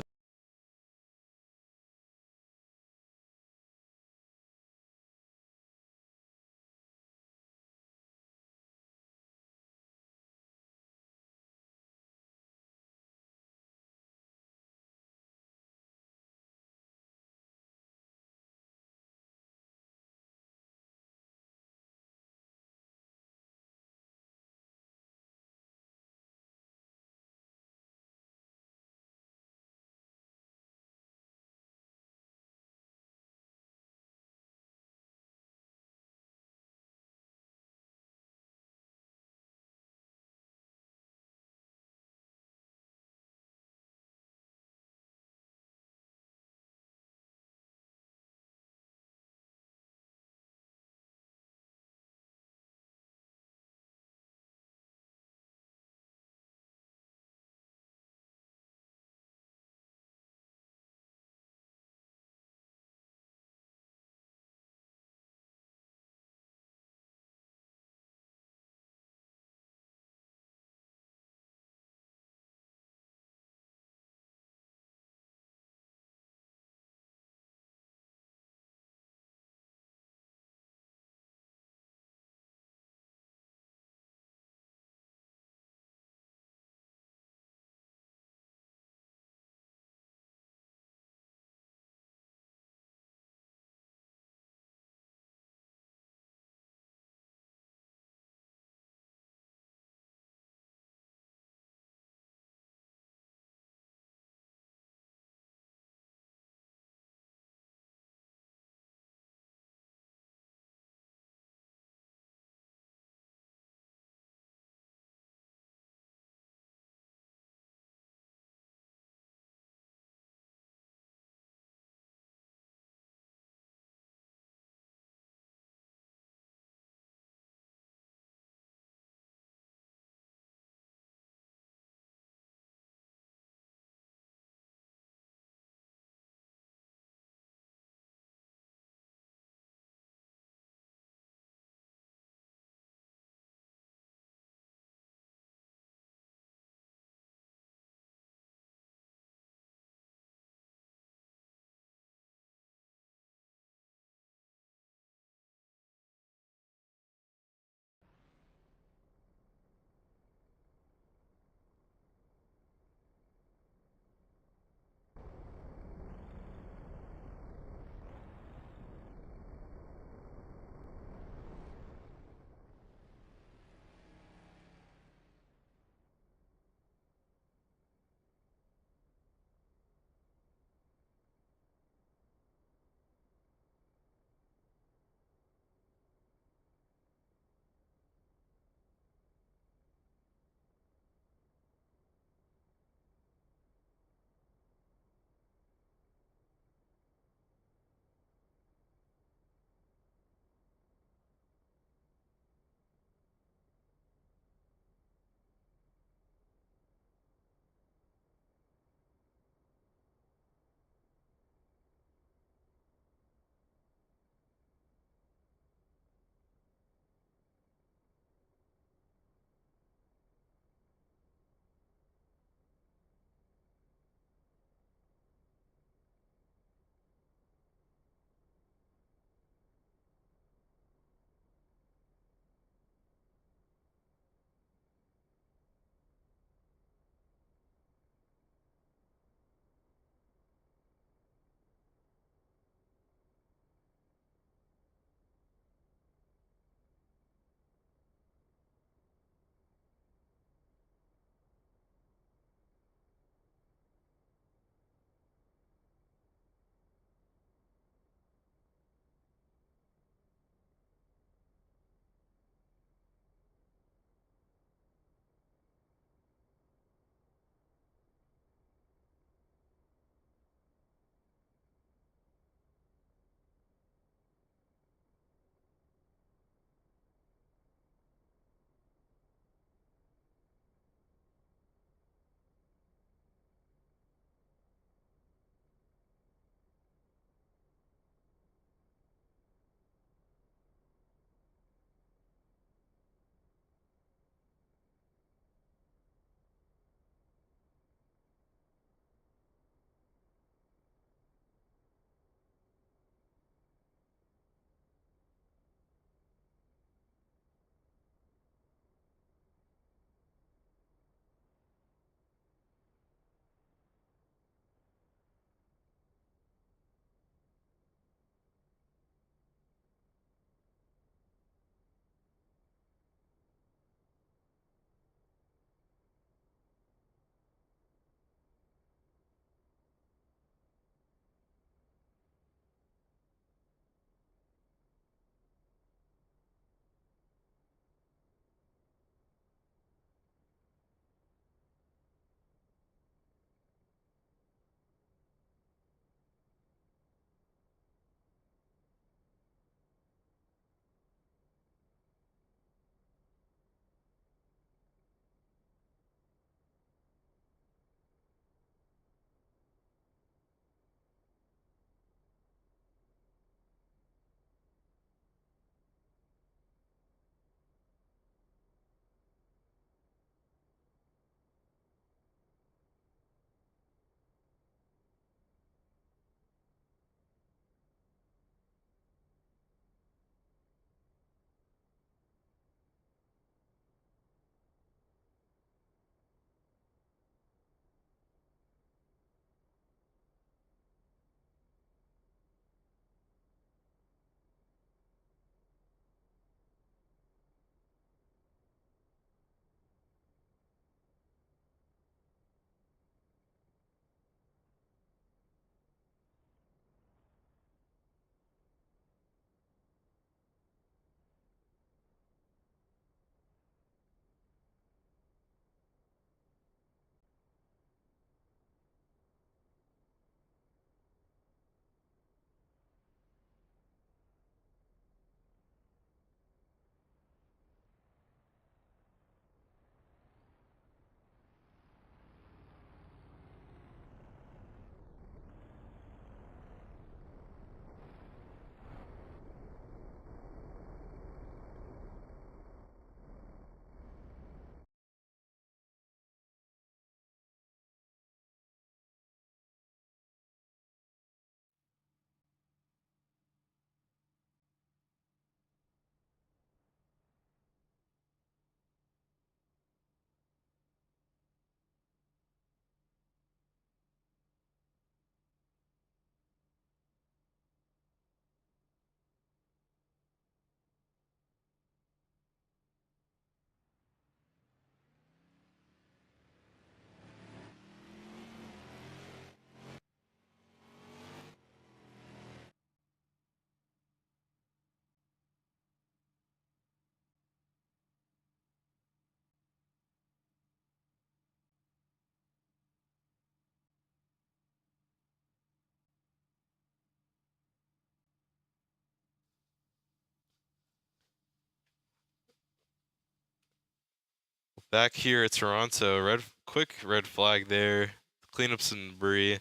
Back here at Toronto, quick red flag there. Clean up some debris,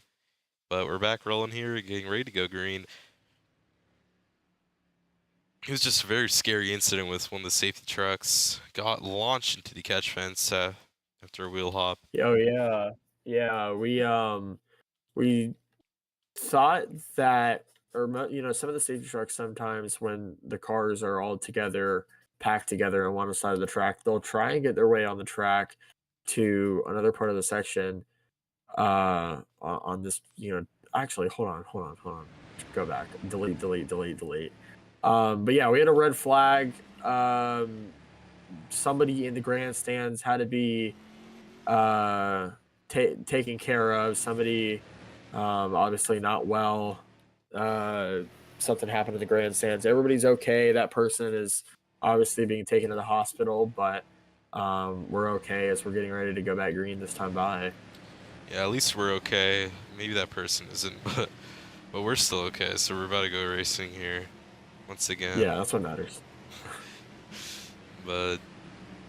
but we're back rolling here, getting ready to go green. It was just a very scary incident with one of the safety trucks. Got launched into the catch fence after a wheel hop.
Oh yeah, yeah. We thought that, or some of the safety trucks sometimes when the cars are all together, packed together on one side of the track, they'll try and get their way on the track to another part of the section. On this, actually, hold on. Go back, delete. But yeah, we had a red flag. Somebody in the grandstands had to be taken care of. Somebody obviously not well. Something happened in the grandstands. Everybody's okay. That person is obviously being taken to the hospital, but we're okay as we're getting ready to go back green this time by.
Yeah, at least we're okay. Maybe that person isn't, but we're still okay. So we're about to go racing here once again.
Yeah, that's what matters.
But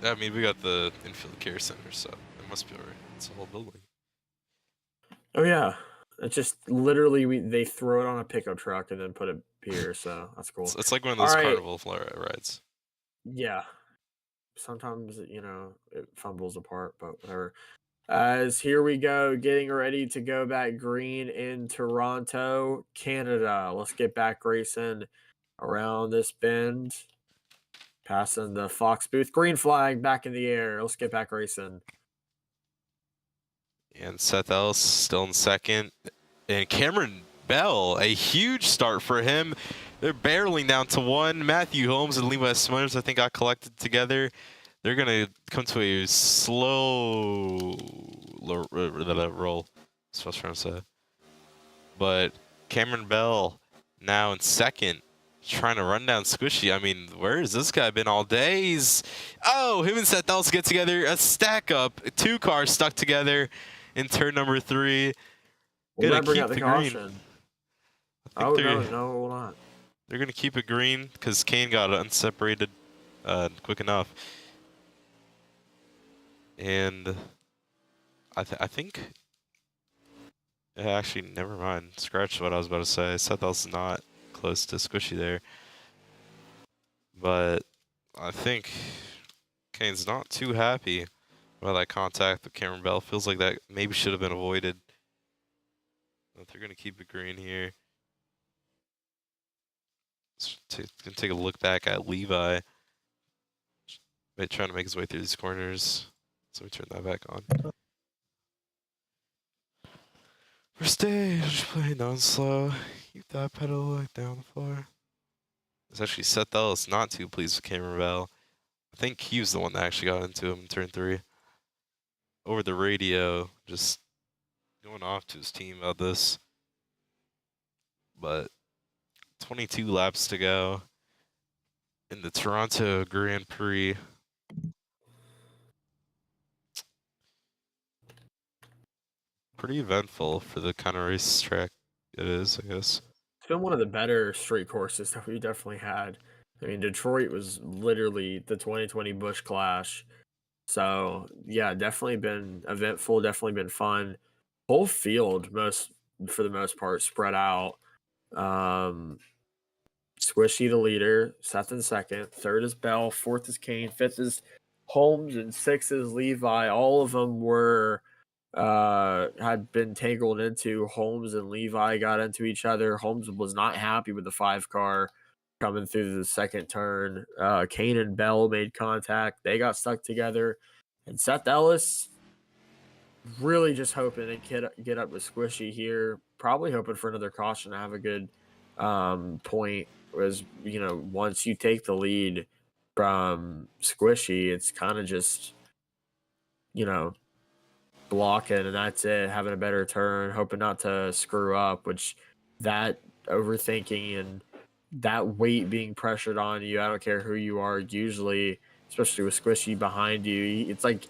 I mean, we got the infield care center, so it must be alright. It's a whole building.
Oh yeah, it's just literally they throw it on a pickup truck and then put it here, so that's cool.
It's like one of
All
those
right,
carnival rides.
yeah. Sometimes it fumbles apart, but whatever. As here we go, getting ready to go back green in Toronto, Canada. Let's get back racing around this bend, passing the Fox booth. Green flag back in the air. Let's get back racing.
And Seth Ellis still in second. And Cameron Bell, a huge start for him. They're barreling down to one. Matthew Holmes and Levi Smothers, I think, got collected together. They're going to come to a slow roll. That's what I was trying to say. But Cameron Bell now in second, trying to run down Squishy. I mean, where has this guy been all day? Him and Seth Ellis get together. A stack up. 2 cars stuck together in turn number 3.
We're
Gonna
bring
keep
out the
the
caution.
green.
Oh, no, we'll not.
They're going to keep it green because Kane got unseparated quick enough. And I think... actually, never mind. Scratch what I was about to say. Seth Ellis is not close to Squishy there. But I think Kane's not too happy about that contact with Cameron Bell. Feels like that maybe should have been avoided. But they're going to keep it green here. Gonna take a look back at Levi. Trying to make his way through these corners. So we turn that back on. For stage, play down slow. Keep that pedal like down the floor. It's actually Seth Ellis not too pleased with Cameron Bell. I think he was the one that actually got into him in turn 3. Over the radio, just going off to his team about this. But 22 laps to go in the Toronto Grand Prix. Pretty eventful for the kind of racetrack it is, I guess.
It's been one of the better street courses that we definitely had. I mean, Detroit was literally the 2020 Busch Clash. So, yeah, definitely been eventful, definitely been fun. Whole field, for the most part, spread out. Squishy the leader, Seth in second, third is Bell, fourth is Kane, fifth is Holmes, and sixth is Levi. All of them were had been tangled into. Holmes and Levi got into each other. Holmes was not happy with the 5 car coming through the second turn. Kane and Bell made contact. They got stuck together. And Seth Ellis really just hoping to get up with Squishy here. Probably hoping for another caution to have a good point. Was, once you take the lead from Squishy, it's kind of just, blocking and that's it, having a better turn, hoping not to screw up, which that overthinking and that weight being pressured on you, I don't care who you are, usually, especially with Squishy behind you, it's like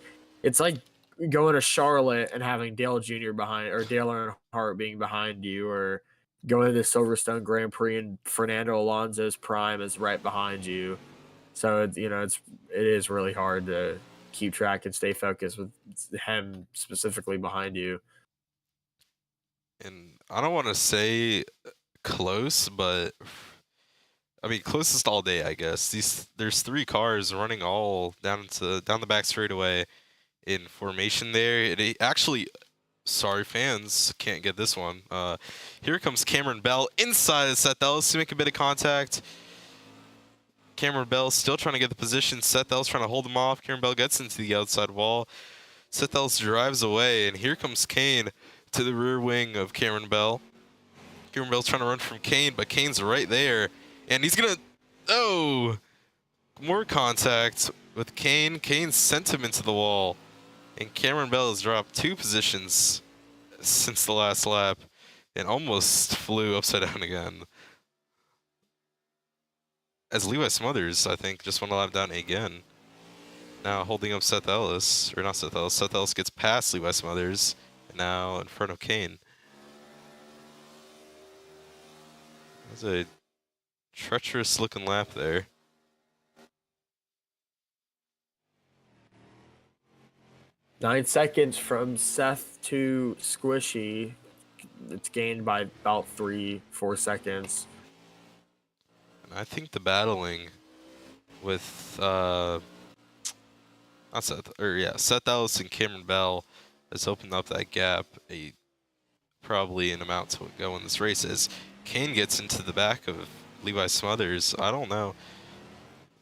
going to Charlotte and having Dale Jr. behind, or Dale Earnhardt being behind you, or going to the Silverstone Grand Prix and Fernando Alonso's prime is right behind you. So it is really hard to keep track and stay focused with him specifically behind you.
And I don't want to say close, but I mean closest all day, I guess. There's three cars running all down the back straightaway in formation there. Actually, sorry fans, can't get this one. Here comes Cameron Bell inside of Seth Ellis to make a bit of contact. Cameron Bell still trying to get the position. Seth Ellis trying to hold him off. Cameron Bell gets into the outside wall. Seth Ellis drives away, and here comes Kane to the rear wing of Cameron Bell. Cameron Bell's trying to run from Kane, but Kane's right there, and he's gonna, oh, more contact with Kane. Kane sent him into the wall, and Cameron Bell has dropped 2 positions since the last lap, and almost flew upside down again. As Levi Smothers, I think, just went a lap down again. Now holding up Seth Ellis, or not Seth Ellis. Seth Ellis gets past Levi Smothers, and now in front of Kane. That's a treacherous looking lap there.
Nine seconds from Seth to Squishy. It's gained by about 3-4 seconds.
And I think the battling with Seth Ellis and Cameron Bell has opened up that gap probably an amount to go in this race. As Kane gets into the back of Levi Smothers, I don't know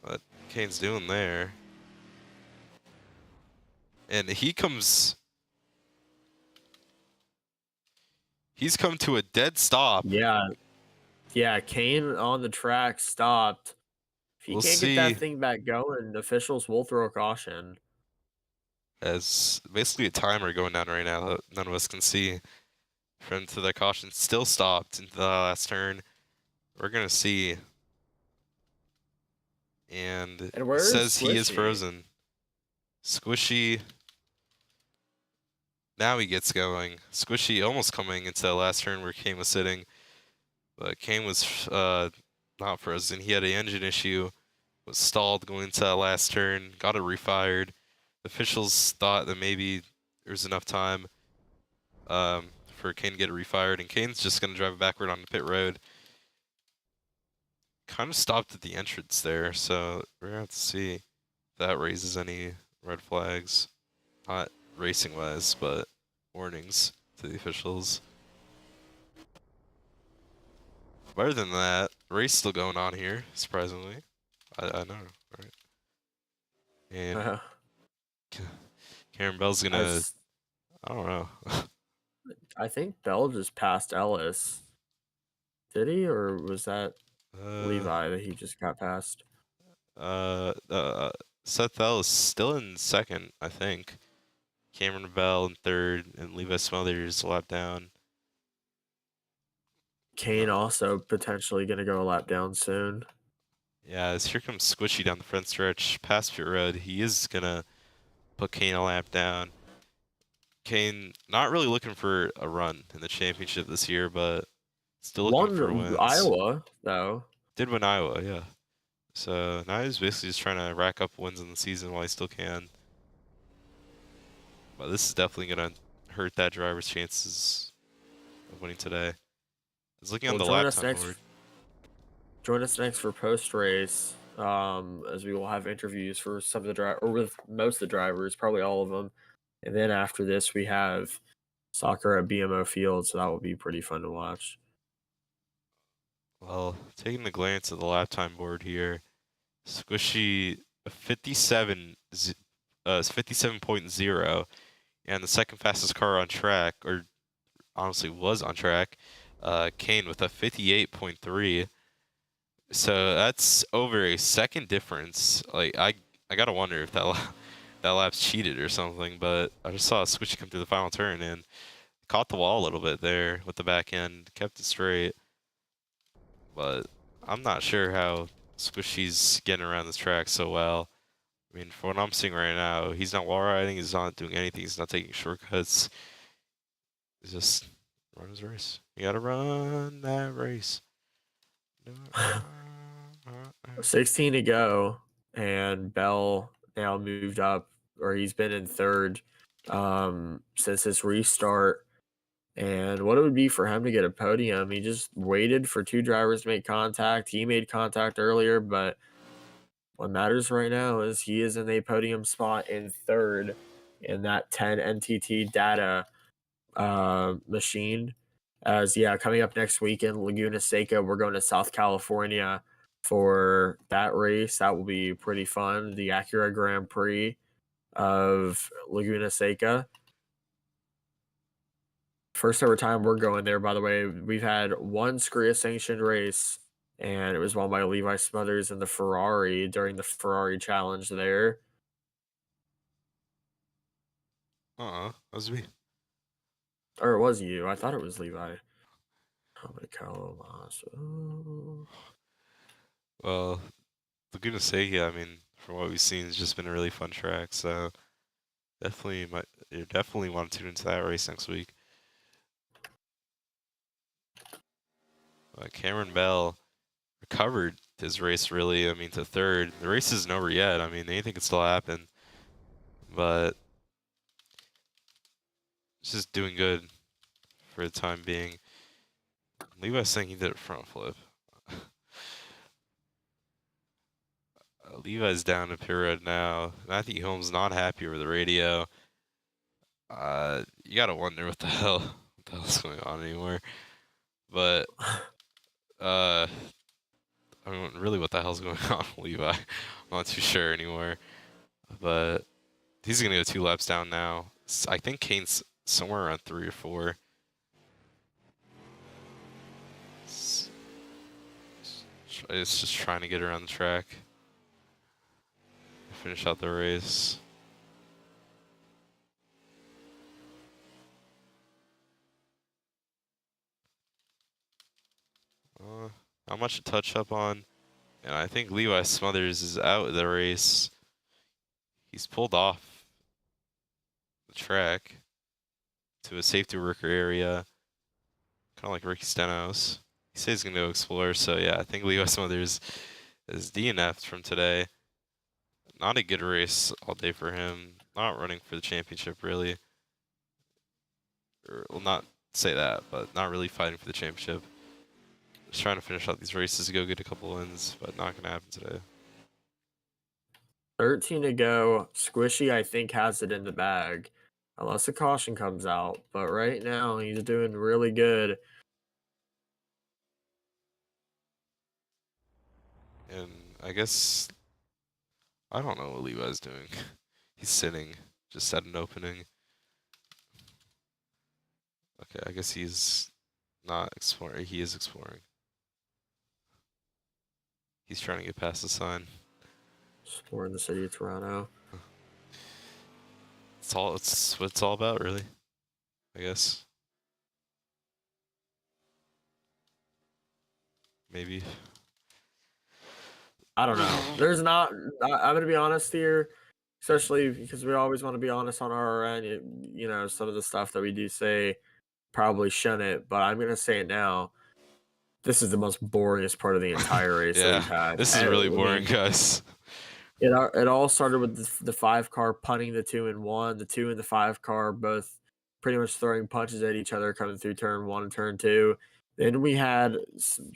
what Kane's doing there. And he's come to a dead stop.
Yeah, Kane on the track stopped. If he can't get that thing back going, the officials will throw a caution.
As basically a timer going down right now that none of us can see. Friend to the caution still stopped into the last turn. We're gonna see. And it says he is frozen. Squishy. Now he gets going. Squishy almost coming into the last turn where Kane was sitting. But Kane was not frozen. He had an engine issue. Was stalled going into that last turn. Got it refired. Officials thought that maybe there was enough time for Kane to get it refired. And Kane's just going to drive it backward on the pit road. Kind of stopped at the entrance there. So we're going to have to see if that raises any red flags. Not racing-wise, but warnings to the officials. But other than that, race still going on here, surprisingly. I know, right? And Cameron Bell's gonna, I don't know.
I think Bell just passed Ellis. Did he, or was that Levi that he just got past?
Seth Ellis still in second, I think. Cameron Bell in third, and Levi Smothers a lap down.
Kane also potentially going to go a lap down soon.
Yeah, as here comes Squishy down the front stretch, past pit road. He is going to put Kane a lap down. Kane not really looking for a run in the championship this year, but still looking for wins.
Iowa, though.
Did win Iowa, yeah. So now he's basically just trying to rack up wins in the season while he still can. But this is definitely going to hurt that driver's chances of winning today. He's looking on the lap time board.
Join us next for post-race, as we will have interviews for some of the drivers, or with most of the drivers, probably all of them. And then after this, we have soccer at BMO Field, so that will be pretty fun to watch.
Well, taking a glance at the lap time board here, Squishy 57.0, and the second fastest car on track, or honestly was on track, Kane with a 58.3. So that's over a second difference. Like I gotta wonder if that lap's cheated or something. But I just saw Squishy come through the final turn and caught the wall a little bit there with the back end, kept it straight. But I'm not sure how Squishy's getting around this track so well. I mean, for what I'm seeing right now, he's not wall riding, he's not doing anything, he's not taking shortcuts. He's just run his race. You gotta run that race.
16 to go, and Bell now moved up or he's been in third since his restart. And what it would be for him to get a podium, he just waited for two drivers to make contact. He made contact earlier, but what matters right now is he is in a podium spot in third in that 10 NTT data machine. As yeah, coming up next week in Laguna Seca, we're going to South California for that race. That will be pretty fun. The Acura Grand Prix of Laguna Seca. First ever time we're going there, by the way. We've had one SCRIA sanctioned race, and it was won by Levi Smothers in the Ferrari during the Ferrari Challenge there.
That was me.
Or it was you. I thought it was Levi.
Well, Laguna Seca, I mean, from what we've seen, it's just been a really fun track. So you definitely want to tune into that race next week. Cameron Bell recovered his race really. I mean, to third. The race isn't over yet. I mean, anything could still happen, but it's just doing good for the time being. Levi's saying he did a front flip. Levi's down to pit road now. Matthew Holmes not happy over the radio. You gotta wonder what the hell's going on anymore. But I mean, really, what the hell's going on with Levi? I'm not too sure anymore. But he's gonna go 2 laps down now. I think Kane's somewhere around 3 or 4. It's just trying to get around the track. Finish out the race. Not much to touch up on. And I think Levi Smothers is out of the race. He's pulled off the track to a safety worker area. Kind of like Ricky Stenhouse. He says he's going to go explore. So yeah, I think Levi Smothers is DNF'd from today. Not a good race all day for him. Not running for the championship, really. Or, well, not say that, but not really fighting for the championship. Just trying to finish out these races to go get a couple wins, but not going to happen today.
13 to go. Squishy, I think, has it in the bag. Unless a caution comes out. But right now, he's doing really good.
And I guess I don't know what Levi's doing. He's sitting just at an opening. Okay, I guess he's not exploring. He is exploring. He's trying to get past the sign.
Exploring the city of Toronto.
It's what it's all about, really. I guess. Maybe.
I don't know. There's not. I'm gonna be honest here, especially because we always want to be honest on our end. You know, some of the stuff that we do say probably shouldn't, but I'm gonna say it now. This is the most boringest part of the entire race that we've
Yeah,
had.
this is really boring, guys.
It all started with the 5 car punting the 2 and 1. The 2 and the 5 car both pretty much throwing punches at each other coming through turn 1 and turn 2. Then we had,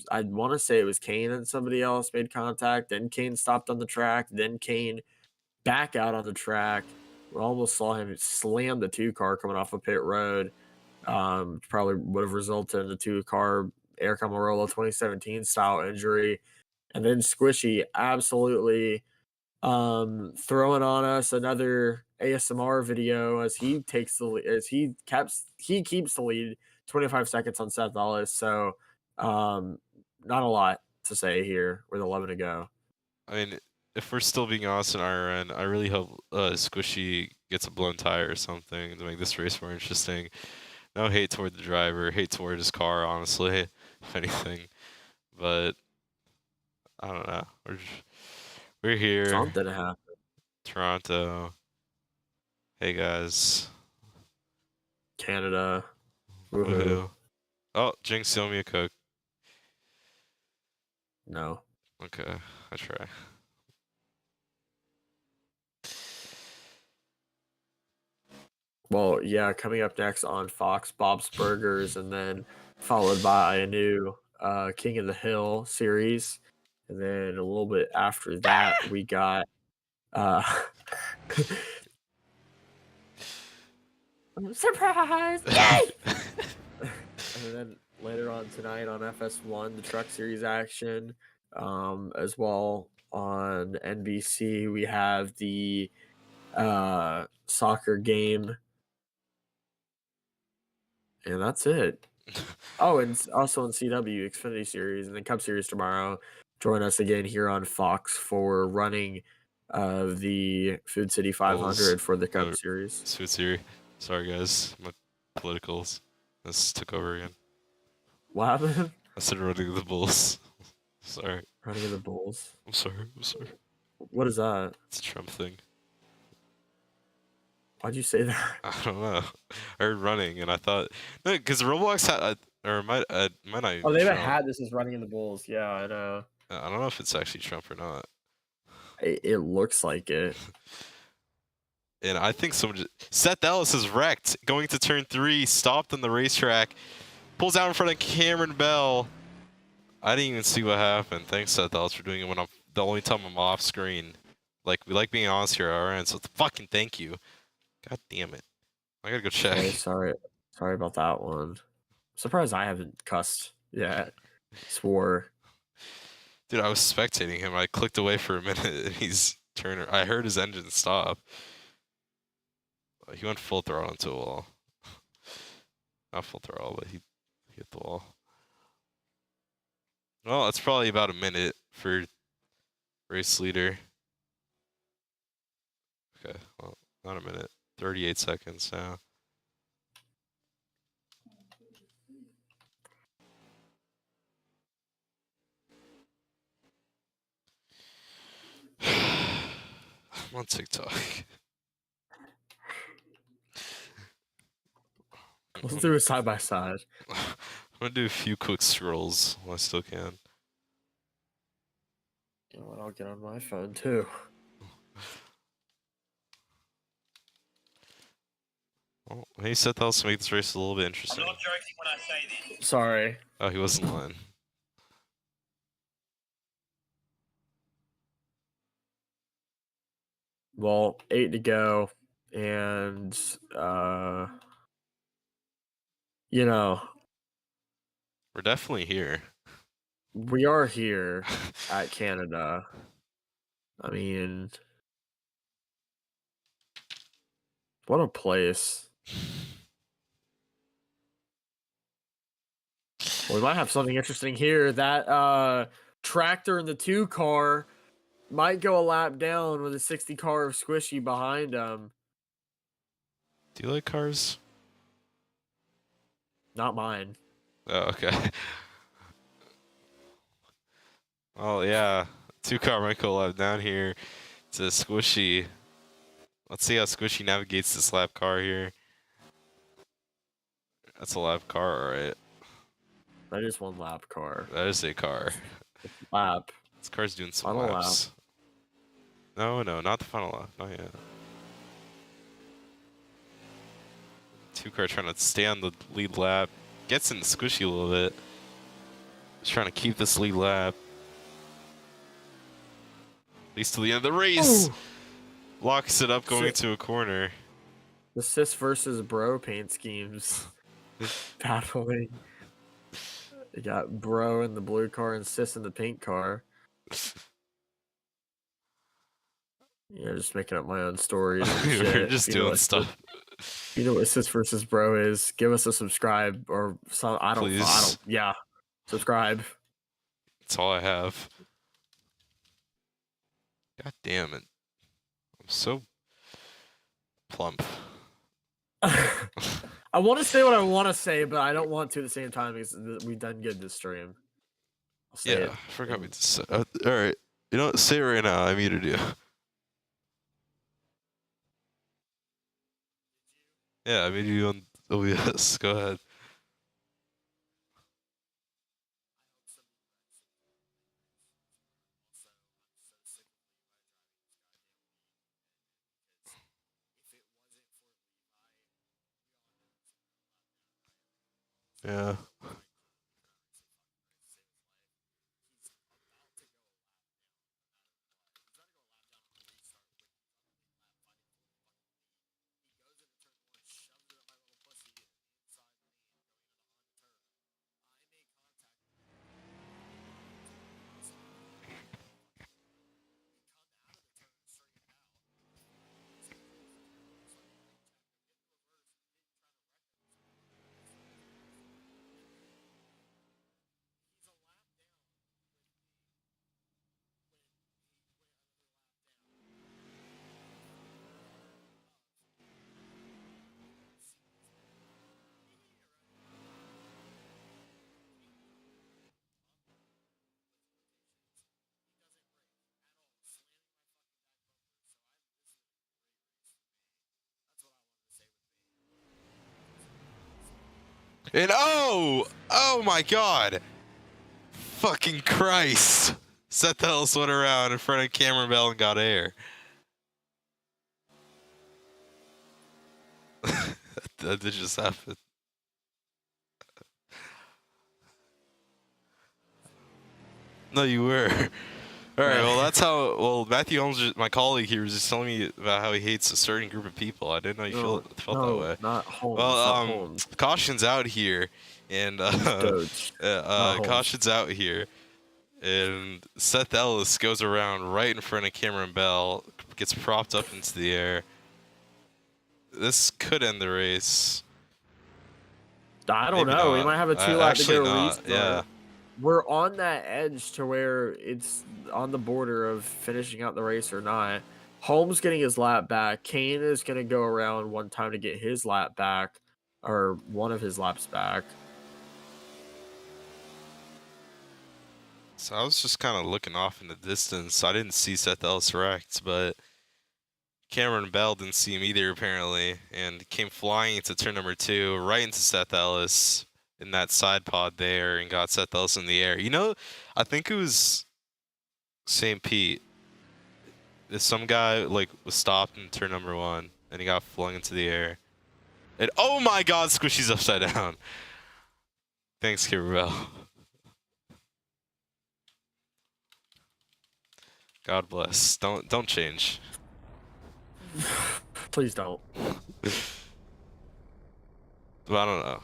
I want to say it was Kane and somebody else made contact. Then Kane stopped on the track. Then Kane back out on the track. We almost saw him slam the 2 car coming off of pit road. Probably would have resulted in the 2 car Eric Almirola 2017 style injury. And then Squishy absolutely throwing on us another ASMR video as he takes the he keeps the lead 25 seconds on Seth Ellis. So not a lot to say here with 11 to go.
I mean, if we're still being honest on our end, I really hope Squishy gets a blown tire or something to make this race more interesting. No hate toward the driver, hate toward his car, honestly, if anything. But I don't know. We're here.
Something happened.
Toronto. Hey guys.
Canada.
Woohoo. Oh, Jinx, owe me a Coke.
No.
Okay, I try.
Well, yeah, coming up next on Fox, Bob's Burgers, and then followed by a new King of the Hill series. And then a little bit after that, we got uh surprise! Yay! And then later on tonight on FS1, the Truck Series action, as well on NBC, we have the soccer game, and that's it. Oh, and also on CW Xfinity Series and then Cup Series tomorrow. Join us again here on Fox for running of the Food City
Bulls.
500 for the Cup
Uh,
Series.
Sweet Siri. Sorry, guys. My politicals. This took over again.
What happened?
I said running the Bulls. Sorry.
Running of the Bulls.
I'm sorry. I'm sorry.
What is that?
It's a Trump thing.
Why'd you say that?
I don't know. I heard running, and I thought no, because Roblox had, or might not even
Oh,
be
they haven't
Trump.
had this as running in the Bulls. Yeah, I know.
I don't know if it's actually Trump or not.
It looks like it.
And I think someone Seth Ellis is wrecked, going to turn 3, stopped on the racetrack, pulls out in front of Cameron Bell. I didn't even see what happened. Thanks, Seth Ellis, for doing it when I'm the only time I'm off screen. Like, we like being honest here, alright? So fucking thank you. God damn it. I gotta go check.
Okay, sorry about that one. Surprised I haven't cussed yet. Swore.
Dude, I was spectating him. I clicked away for a minute and he's turning. I heard his engine stop. He went full throttle into a wall. Not full throttle, but he hit the wall. Well, it's probably about a minute for race leader. Okay, well, not a minute. 38 seconds now. I'm on TikTok.
Let's do it side by side.
I'm gonna do a few quick scrolls while I still can.
You know what? I'll get on my phone too.
Well, hey, Seth Ellis to make this race a little bit
I'm
interesting.
not joking when I say this.
Sorry.
Oh, he wasn't lying.
Well, 8 to go, and you know,
We're definitely here.
we are here at Canada. I mean, what a place. Well, we might have something interesting here. That tractor in the 2 car might go a lap down with a 60 car of Squishy behind him.
Do you like cars?
Not mine.
Oh, okay. Oh, yeah. 2-car Michael lap down here to Squishy. Let's see how Squishy navigates this lap car here. That's a lap car, alright.
That is one lap car.
That is a car.
Lap.
This car's doing some
Final
laps. No, not the final lap. Not yet. 2-car trying to stay on the lead lap. Gets into Squishy a little bit. Just trying to keep this lead lap. At least till the end of the race.
Ooh.
Locks it up going
Shit.
into a corner.
The sis versus bro paint schemes. Battling. You got bro in the blue car and sis in the pink car. Yeah, just making up my own stories. And
We're
shit.
just
You know
doing
what-
stuff.
You know what sis versus bro is? Give us a subscribe or some. I don't.
Please.
Yeah, subscribe.
That's all I have. God damn it. I'm so plump.
I want to say what I want to say, but I don't want to at the same time because we've done good this stream. I'll say
Yeah,
it.
I forgot we just said. Alright. You know what? Say it right now. I muted you. Yeah, I muted you on OBS. Go ahead. Yeah. And oh my God, fucking Christ! Seth Ellis went around in front of Cameron Bell and got air. That did just happen. No, you were. All right. Well, that's how. Well, Matthew Holmes, my colleague here, was just telling me about how he hates a certain group of people. I didn't know you felt that way.
Not Holmes.
Well,
not Holmes.
Caution's out here, and
Doge. Holmes.
caution's out here, and Seth Ellis goes around right in front of Cameron Bell, gets propped up into the air. This could end the race.
I don't
Maybe
know.
not.
We might have a 2-lap to go
not.
restart.
Yeah.
We're on that edge to where it's on the border of finishing out the race or not. Holmes getting his lap back. Kane is going to go around one time to get his lap back, or one of his laps back.
So I was just kind of looking off in the distance. I didn't see Seth Ellis wrecked, but Cameron Bell didn't see him either, apparently, and came flying into turn number 2, right into Seth Ellis in that side pod there, and got Seth Ellis in the air. You know, I think it was St. Pete. Some guy like was stopped in turn number 1, and he got flung into the air. And oh my God, Squishy's upside down. Thanks, Cameron Bell. God bless. Don't change.
Please don't.
Well, I don't know.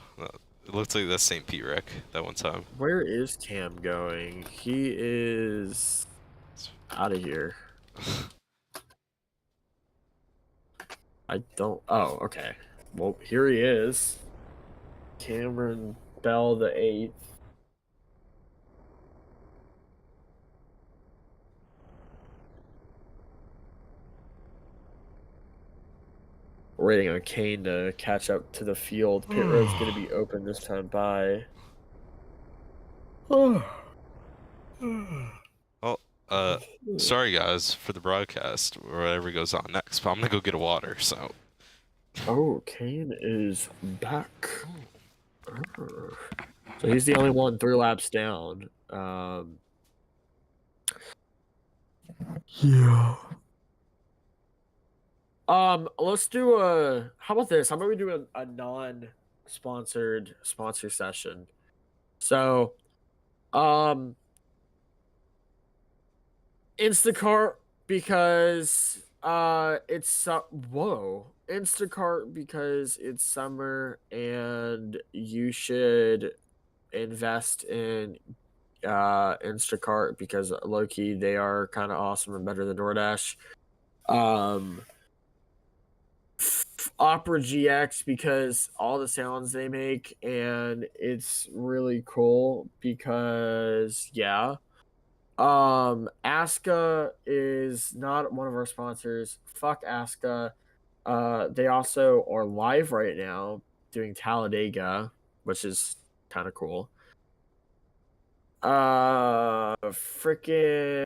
It looked like that St. Pete wreck that one time.
Where is Cam going? He is out of here. I don't. Oh, okay. Well, here he is. Cameron Bell the 8th. Waiting on Kane to catch up to the field. Pit road's going to be open this time by.
Oh, sorry guys for the broadcast or whatever goes on next, but I'm gonna go get a water. So.
Oh, Kane is back. So he's the only one 3 laps down. Yeah. Let's do how about this? How about we do a non-sponsored sponsor session? So, Instacart because Instacart because it's summer and you should invest in Instacart because low-key they are kind of awesome and better than DoorDash. Opera GX because all the sounds they make, and it's really cool because Aska is not one of our sponsors. Fuck Aska. They also are live right now doing Talladega, which is kind of cool. Freaking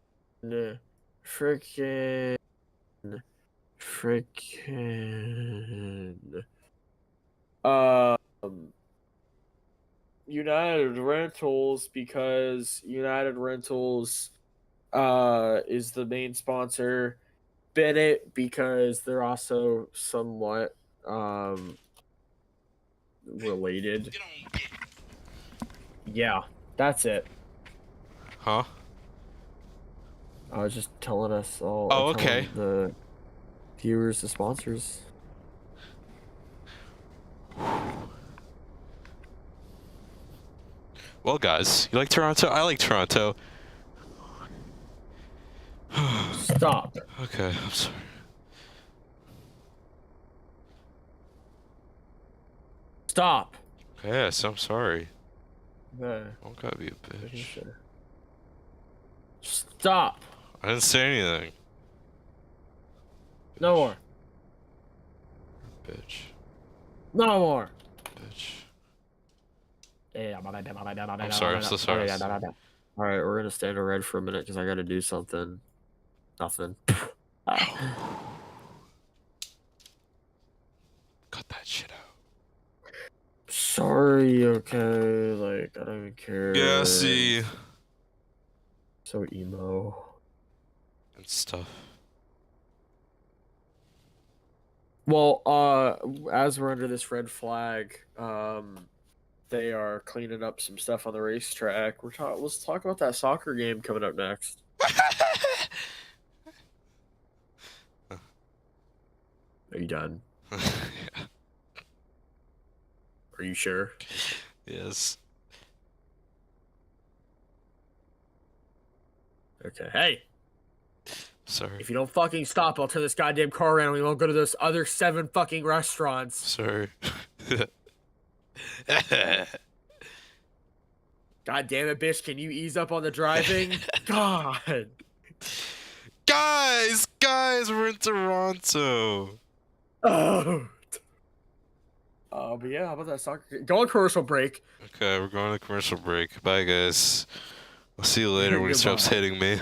United Rentals because United Rentals is the main sponsor. Bennett because they're also somewhat related. Yeah, that's it.
Huh?
I was just telling us all, or
Oh, okay.
telling the viewers, the sponsors.
Well, guys, you like Toronto? I like Toronto.
Stop.
Okay, I'm sorry.
Stop.
Yes, I'm sorry.
Yeah.
Don't gotta be a bitch.
Stop.
I didn't say anything.
No more.
Bitch.
No more.
Bitch.
I'm
I'm sorry. I'm so sorry.
All right, we're gonna stand in red for a minute because I gotta do something. Nothing.
Cut that shit out.
Sorry. Okay. Like I don't even care.
Yeah, see.
So emo.
And stuff.
Well, as we're under this red flag, they are cleaning up some stuff on the racetrack. Let's talk about that soccer game coming up next. Are you done? Are you sure?
Yes.
Okay. Hey,
Sorry.
if you don't fucking stop, I'll turn this goddamn car around and we won't go to those other 7 fucking restaurants.
Sorry.
God damn it, bitch. Can you ease up on the driving? God.
Guys, we're in Toronto.
Oh. But yeah, how about that soccer? Go on commercial break.
Okay, we're going to commercial break. Bye, guys. I'll see you later when he stops
Goodbye.
hitting me.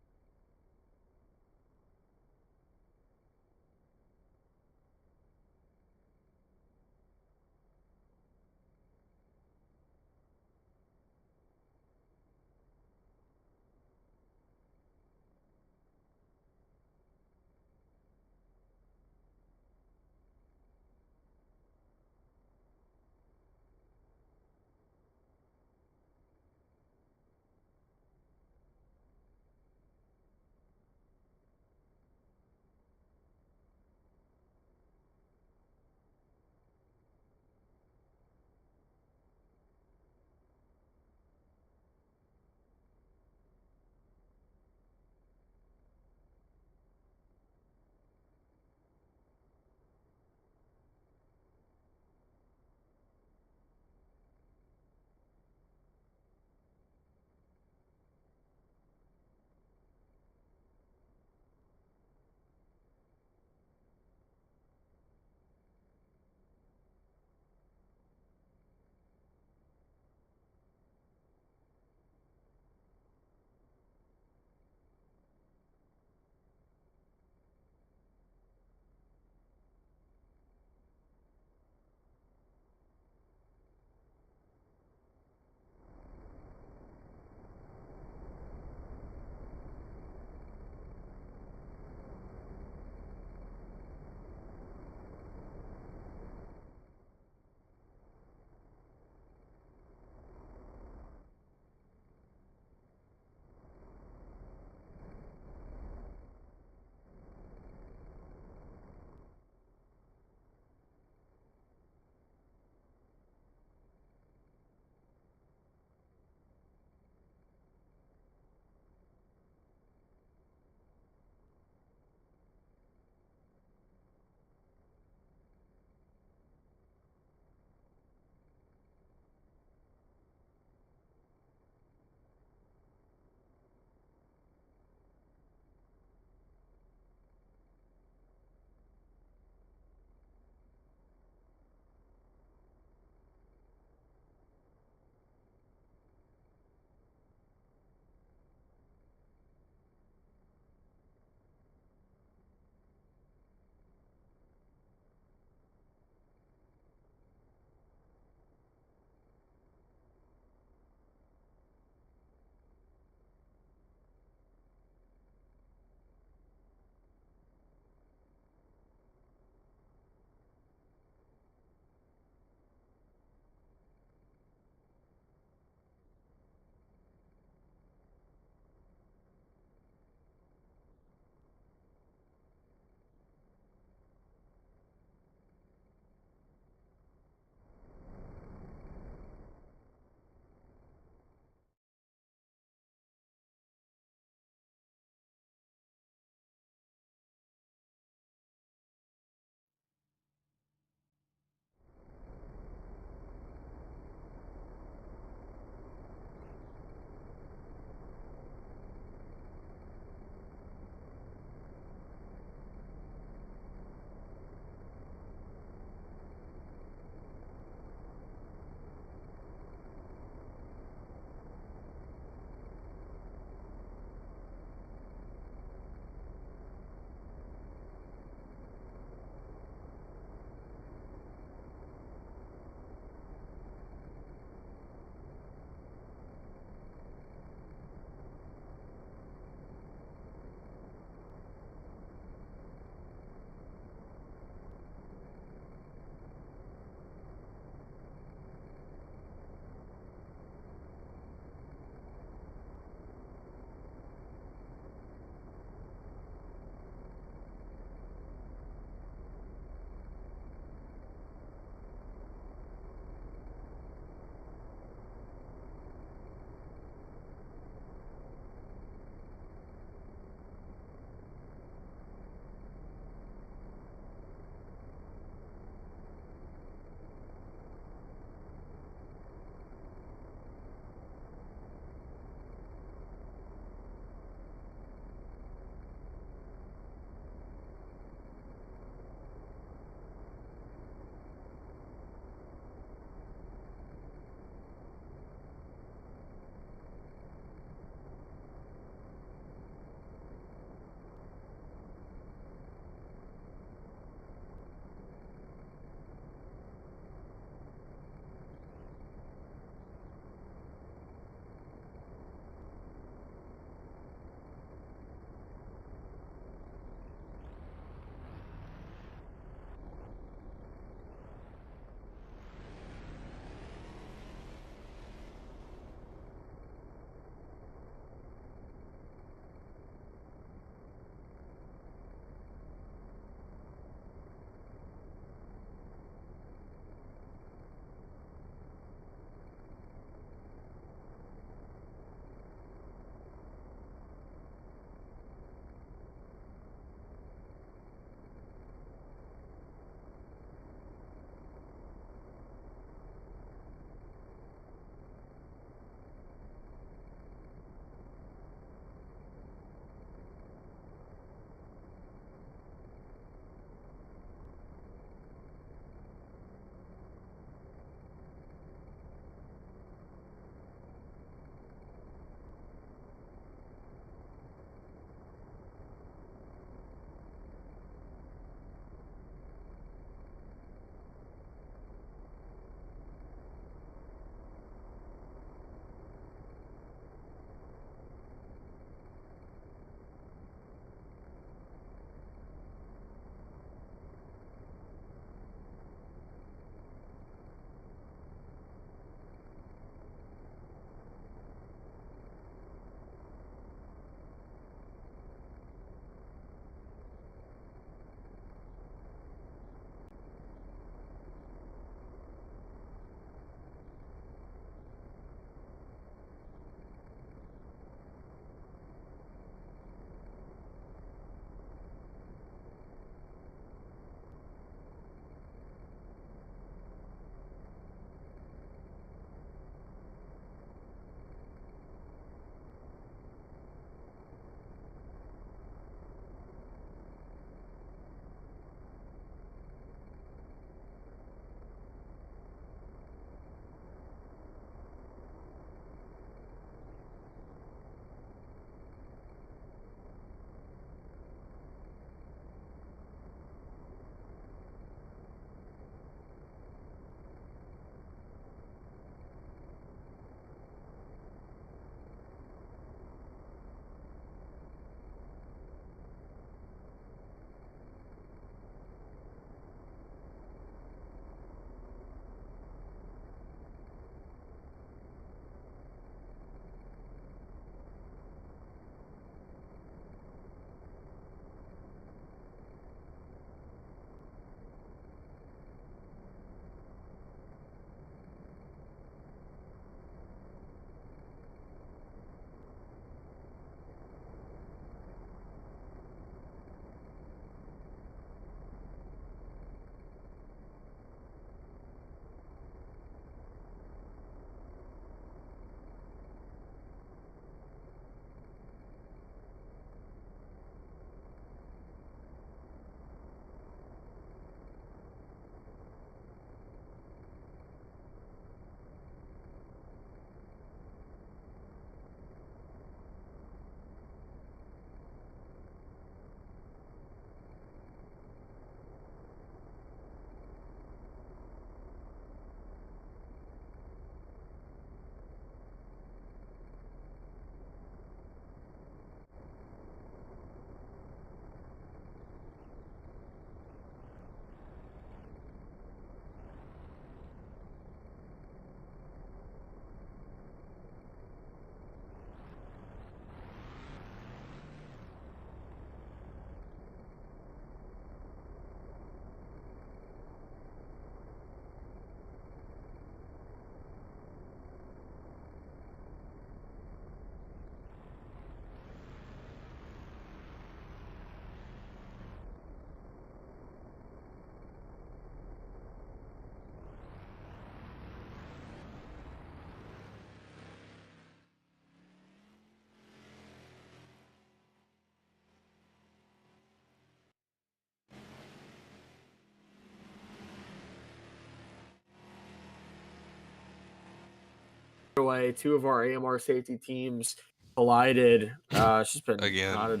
straightaway. Two of our AMR safety teams collided. It's just been
Again.
not a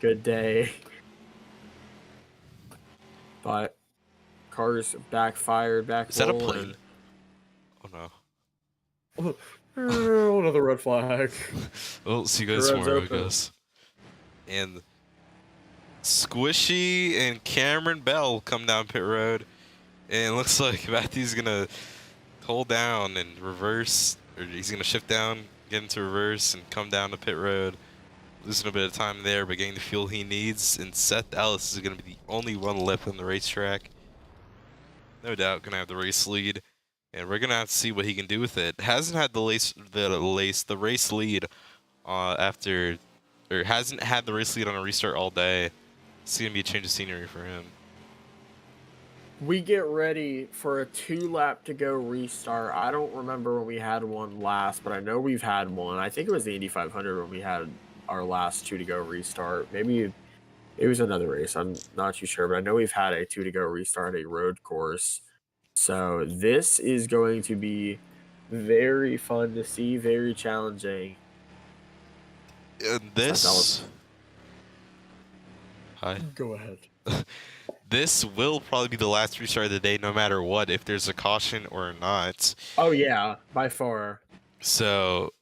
good day. But cars backfired, back
Is that a
rolling.
plane? Oh
no. Oh, another red flag.
We'll see you guys
The red's
tomorrow, I
open.
guess. And Squishy and Cameron Bell come down pit road. And it looks like Matthew's gonna hold down and reverse, or he's gonna shift down, get into reverse, and come down to pit road. Losing a bit of time there, but getting the fuel he needs. And Seth Ellis is gonna be the only one left on the racetrack. No doubt gonna have the race lead. And we're gonna have to see what he can do with it. Hasn't had the race lead hasn't had the race lead on a restart all day. It's gonna be a change of scenery for him.
We get ready for a 2-lap to go restart. I don't remember when we had one last, but I know we've had one. I think it was the Indy 500 when we had our last 2 to go restart. Maybe it was another race. I'm not too sure, but I know we've had a 2 to go restart, a road course. So this is going to be very fun to see, very challenging.
And this... Hi.
Go ahead.
This will probably be the last restart of the day, no matter what, if there's a caution or not.
Oh, yeah, by far.
So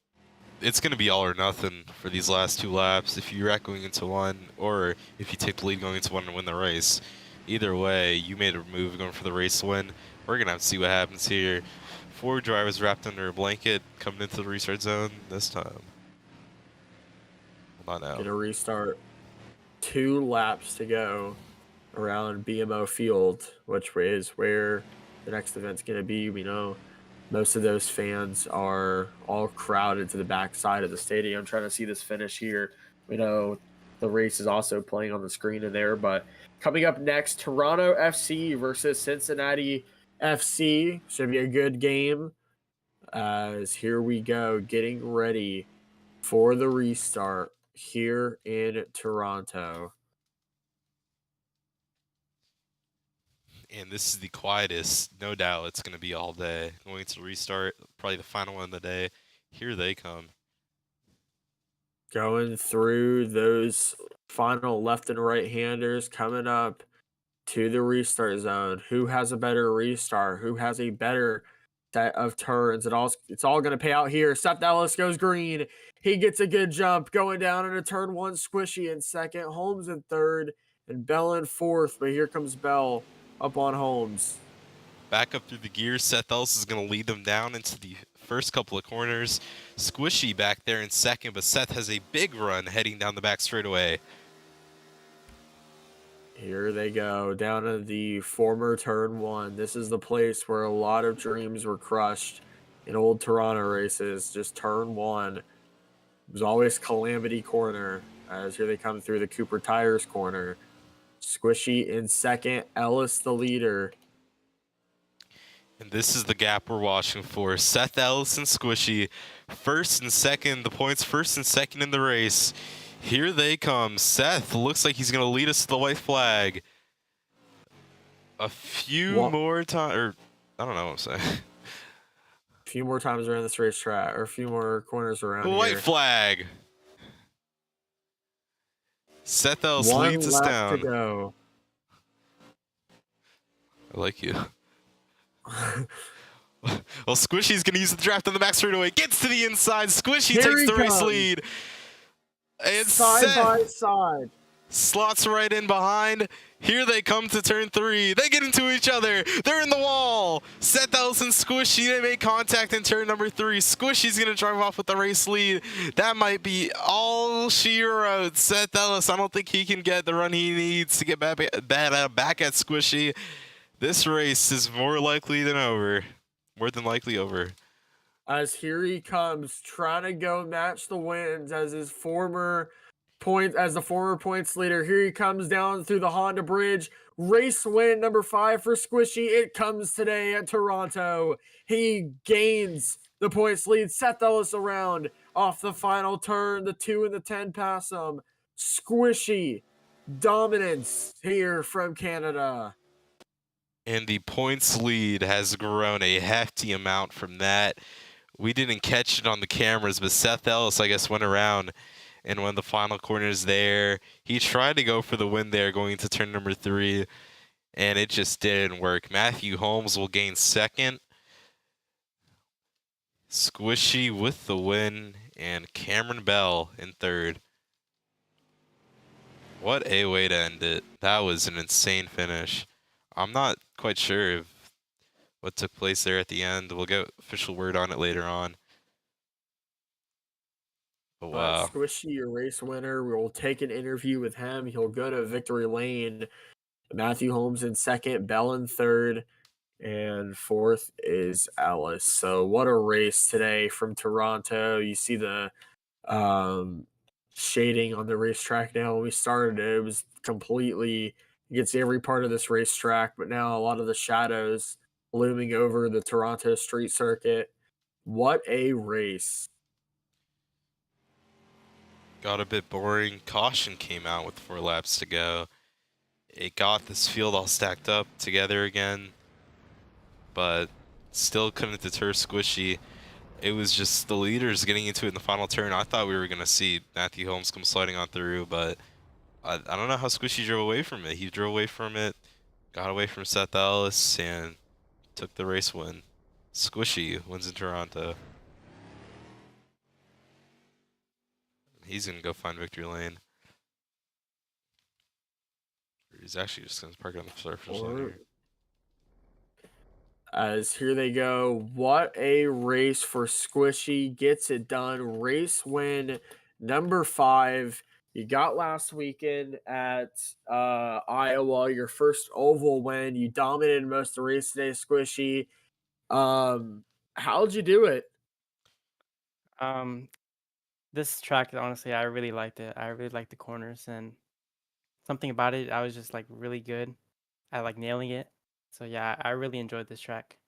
it's going to be all or nothing for these last 2 laps. If you wreck going into one, or if you take the lead going into one and win the race. Either way, you made a move going for the race win. We're going to have to see what happens here. 4 drivers wrapped under a blanket coming into the restart zone this time. Not now.
Gonna restart. 2 laps to go around BMO Field, which is where the next event's gonna be. We know most of those fans are all crowded to the back side of the stadium trying to see this finish here. We know the race is also playing on the screen in there, but coming up next, Toronto FC versus Cincinnati FC. Should be a good game. As here we go, getting ready for the restart here in Toronto.
And this is the quietest, no doubt it's going to be all day. Going to restart, probably the final one of the day. Here they come.
Going through those final left and right handers, coming up to the restart zone. Who has a better restart? Who has a better set of turns? It's all going to pay out here. Seth Ellis goes green. He gets a good jump going down into turn 1. Squishy in second, Holmes in third, and Bell in fourth. But here comes Bell up on Holmes.
Back up through the gears. Seth Ellis is going to lead them down into the first couple of corners. Squishy back there in second, but Seth has a big run heading down the back straightaway.
Here they go, down to the former turn 1. This is the place where a lot of dreams were crushed in old Toronto races. Just turn 1. It was always Calamity Corner, as here they come through the Cooper Tires corner. Squishy in second, Ellis the leader.
And this is the gap we're watching for. Seth Ellis and Squishy, first and second, the points first and second in the race. Here they come. Seth looks like he's going to lead us to the white flag. A few more times, or I don't know what I'm saying.
A few more times around this racetrack, or a few more corners around
White
here.
flag. Seth Ellis leads us down.
1 lap to go.
I like you. Well, Squishy's going to use the draft on the back straightaway. Gets to the inside. Squishy takes the race lead. And
side
Seth
by side
slots right in behind. Here they come to turn 3. They get into each other. They're in the wall. Seth Ellis and Squishy, they make contact in turn number 3. Squishy's going to drive off with the race lead. That might be all she wrote. Seth Ellis, I don't think he can get the run he needs to get back at Squishy. This race is more likely than over. More than likely over.
As here he comes, trying to go match the wins as the former points leader. Here he comes down through the Honda Bridge. Race win number 5 for Squishy. It comes today at Toronto. He gains the points lead. Seth Ellis around off the final turn. The 2 and the 10 pass him. Squishy dominance here from Canada.
And the points lead has grown a hefty amount from that. we didn't catch it on the cameras, but Seth Ellis, I guess, went around and when the final corners there, he tried to go for the win there going into turn number 3, and it just didn't work. Matthew Holmes will gain second. Squishy with the win, and Cameron Bell in third. What a way to end it. That was an insane finish. I'm not quite sure if what took place there at the end. We'll get official word on it later on. But wow.
Squishy, your race winner. We will take an interview with him. He'll go to victory lane. Matthew Holmes in second, Bell in third, and fourth is Ellis. So what a race today from Toronto. You see the shading on the racetrack now. When we started it was completely, you can see every part of this racetrack, but now a lot of the shadows looming over the Toronto street circuit. What a race.
Got a bit boring. Caution came out with 4 laps to go. It got this field all stacked up together again, but still couldn't deter Squishy. It was just the leaders getting into it in the final turn. I thought we were going to see Matthew Holmes come sliding on through, but I don't know how Squishy drove away from it. He drove away from it, got away from Seth Ellis, and took the race win. Squishy wins in Toronto. He's going to go find victory lane. He's actually just going to park it on the surface later.
As here they go. What a race for Squishy. Gets it done. Race win number 5. You got last weekend at Iowa, your first oval win. You dominated most of the race today, Squishy. How'd you do it?
This track, honestly, I really liked it. I really liked the corners and something about it. I was just like really good at like nailing it. So yeah, I really enjoyed this track.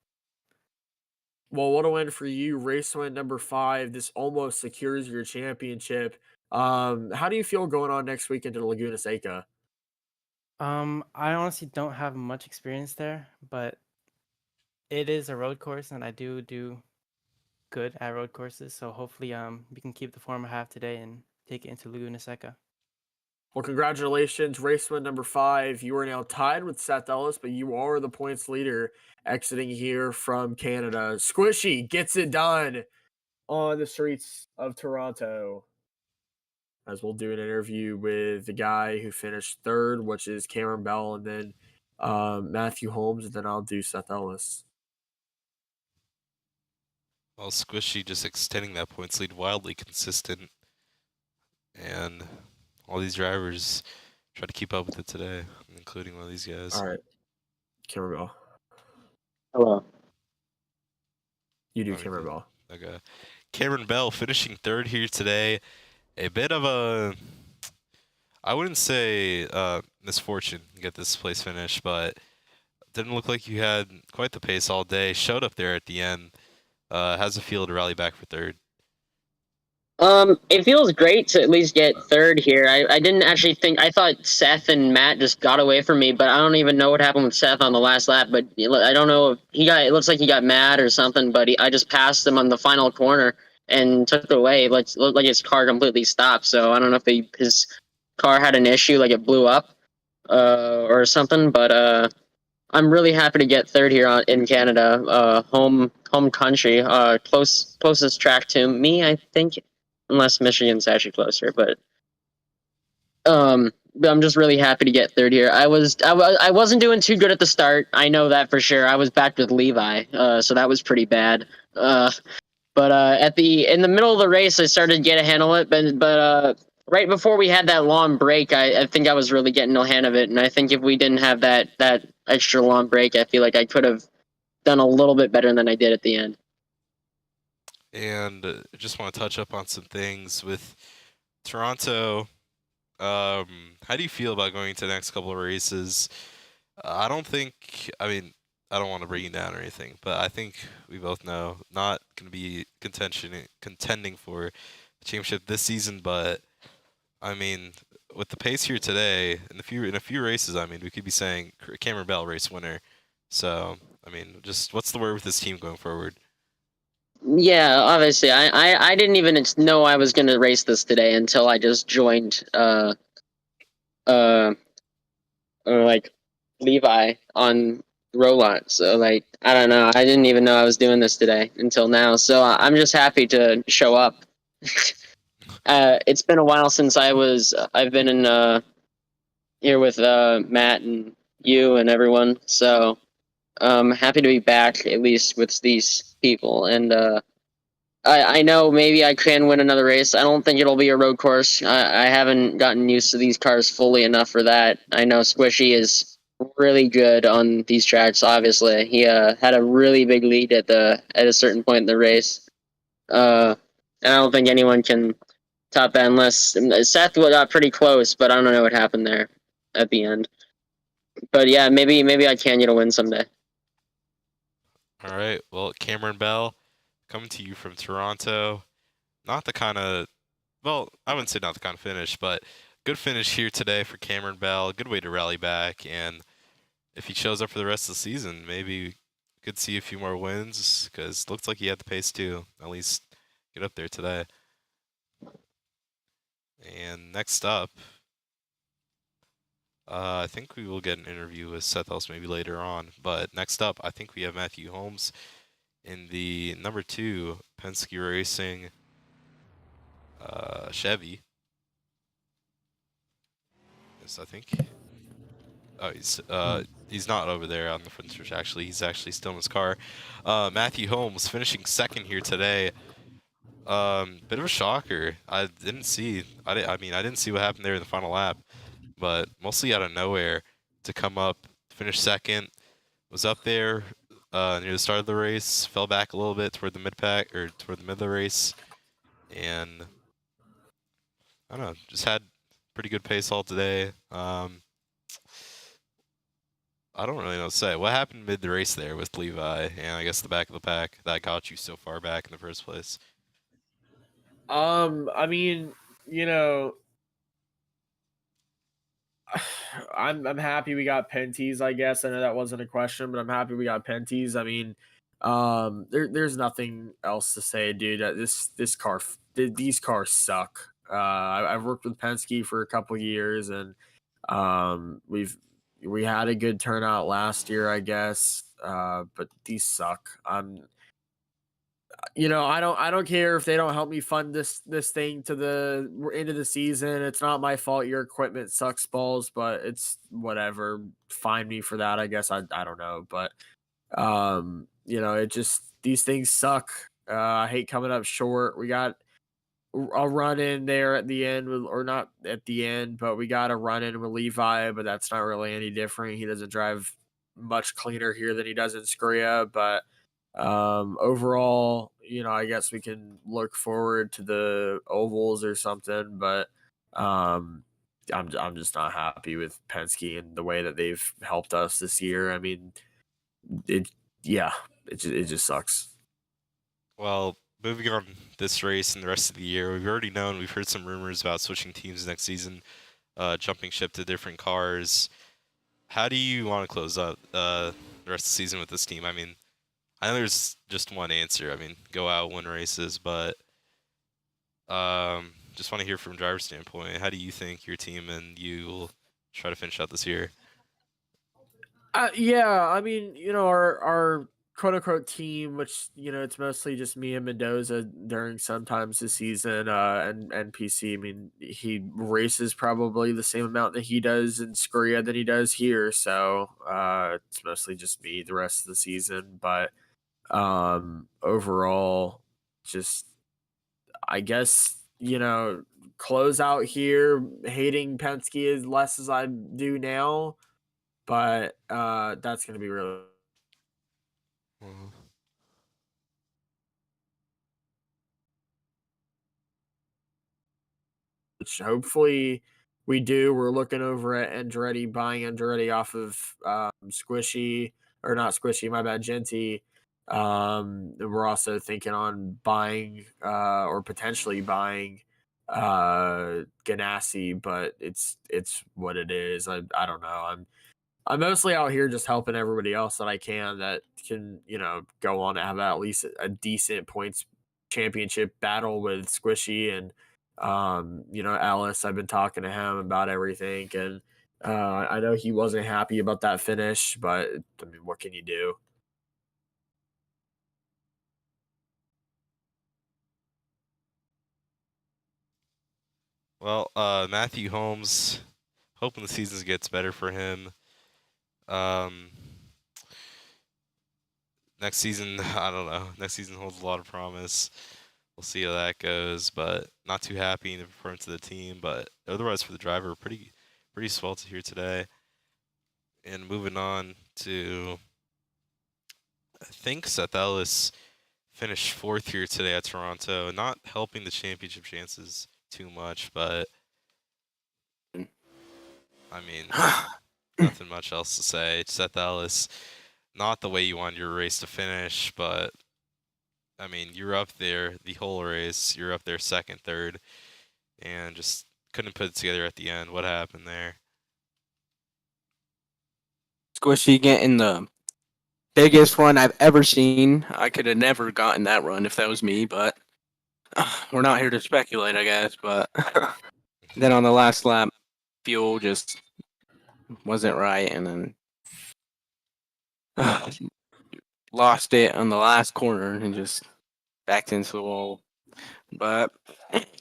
Well, what a win for you. Race win number 5. This almost secures your championship. How do you feel going on next weekend to Laguna Seca?
I honestly don't have much experience there, but it is a road course and I do good at road courses. So hopefully we can keep the form I have today and take it into Laguna Seca.
Well, congratulations, race win number 5. You are now tied with Seth Ellis, but you are the points leader exiting here from Canada. Squishy gets it done on the streets of Toronto. As we'll do an interview with the guy who finished third, which is Cameron Bell, and then Matthew Holmes, and then I'll do Seth Ellis.
Well, Squishy just extending that points lead, wildly consistent. And all these drivers try to keep up with it today, including one of these guys.
All right. Cameron Bell.
Hello.
You do Cameron Bell.
Okay. Cameron Bell finishing third here today. A bit of a, I wouldn't say misfortune to get this place finish, but didn't look like you had quite the pace all day. Showed up there at the end. How's it feel to rally back for third?
It feels great to at least get third here. I didn't actually think, I thought Seth and Matt just got away from me, but I don't even know what happened with Seth on the last lap, but I don't know if it looks like he got mad or something, but I just passed him on the final corner and took it away. It looked like his car completely stopped, so I don't know if his car had an issue, like it blew up, or something, but, I'm really happy to get third here in Canada, home country, closest track to me, I think, unless Michigan's actually closer. But I'm just really happy to get third here. I wasn't doing too good at the start. I know that for sure. I was backed with Levi, so that was pretty bad. But in the middle of the race, I started to get a handle of it, but right before we had that long break, I think I was really getting a hand of it, and I think if we didn't have that extra long break, I feel like I could have done a little bit better than I did at the end.
And just want to touch up on some things with Toronto. How do you feel about going to the next couple of races? I don't want to bring you down or anything, but I think we both know not going to be contending for the championship this season, but I mean, with the pace here today, in a few races, I mean, we could be saying Cameron Bell race winner. So, I mean, just what's the word with this team going forward?
Yeah, obviously, I didn't even know I was gonna race this today until I just joined like Levi on Rolot. So like I don't know, I didn't even know I was doing this today until now. So I'm just happy to show up. It's been a while since I've been in here with Matt and you and everyone. So happy to be back at least with these people. And I know maybe I can win another race. I don't think it'll be a road course. I haven't gotten used to these cars fully enough for that. I know Squishy is really good on these tracks. Obviously, he had a really big lead at a certain point in the race. And I don't think anyone can top that unless Seth got pretty close, but I don't know what happened there at the end. But yeah, maybe I can get a win someday.
All right. Well, Cameron Bell, coming to you from Toronto. Not the kind of, well, I wouldn't say not the kind of finish, but good finish here today for Cameron Bell. Good way to rally back, and if he shows up for the rest of the season, maybe we could see a few more wins because it looks like he had the pace to at least get up there today. And next up, I think we will get an interview with Seth Else maybe later on. But next up, I think we have Matthew Holmes in the number 2 Penske Racing Chevy. Yes, I think. Oh, he's not over there on the front stretch. Actually, he's actually still in his car. Matthew Holmes finishing second here today. Bit of a shocker. I didn't see. I mean, I didn't see what happened there in the final lap, but mostly out of nowhere to come up, finish second. Was up there near the start of the race. Fell back a little bit toward the mid pack or toward the mid of the race, and I don't know. Just had pretty good pace all today. I don't really know what to say. What happened mid the race there with Levi and I guess the back of the pack that got you so far back in the first place?
I mean, you know, I'm happy we got Penties, I guess. I know that wasn't a question, but I'm happy we got Penties. I mean, there's nothing else to say, dude. These cars suck. I've worked with Penske for a couple years, and we had a good turnout last year, I guess. But these suck. I don't care if they don't help me fund this thing to the end of the season. It's not my fault your equipment sucks balls, but it's whatever. Find me for that, I guess. I don't know, but it just these things suck. I hate coming up short. We got a run in there at the end or not at the end, but we got a run in with Levi, but that's not really any different. He doesn't drive much cleaner here than he does in Skria, but overall, I guess we can look forward to the ovals or something, but I'm just not happy with Penske and the way that they've helped us this year. I mean, it yeah, it just sucks.
Well, moving on this race and the rest of the year, we've heard some rumors about switching teams next season, jumping ship to different cars. How do you want to close out the rest of the season with this team? I mean, I know there's just one answer. I mean, go out, win races, but just want to hear from driver's standpoint. How do you think your team and you will try to finish out this year?
Yeah, I mean, our quote unquote team, which it's mostly just me and Mendoza during sometimes the season, and NPC. I mean, he races probably the same amount that he does in Skria than he does here, so it's mostly just me the rest of the season. But overall, just I guess close out here, hating Penske as less as I do now, but that's gonna be really
Mhm.
which hopefully we do. We're looking over at Andretti, buying Andretti off of Squishy, or not Squishy, my bad, Genty. And we're also thinking on buying or potentially buying Ganassi, but it's what it is. I don't know. I'm mostly out here just helping everybody else that I can that can, go on to have at least a decent points championship battle with Squishy and Alice. I've been talking to him about everything, and I know he wasn't happy about that finish, but I mean, what can you do?
Well, Matthew Holmes, hoping the season gets better for him. Um, next season, I don't know. Next season holds a lot of promise. We'll see how that goes, but not too happy in front of the team. But otherwise, for the driver, pretty swell to hear today. And moving on to, I think Seth Ellis finished 4th here today at Toronto, not helping the championship chances too much, but I mean, nothing much else to say. Seth Ellis, not the way you want your race to finish, but I mean, you're up there the whole race. You're up there second, third, and just couldn't put it together at the end. What happened there?
Squishy getting the biggest run I've ever seen. I could have never gotten that run if that was me, but we're not here to speculate, I guess. But then on the last lap, fuel just wasn't right, and then lost it on the last corner and just backed into the wall. But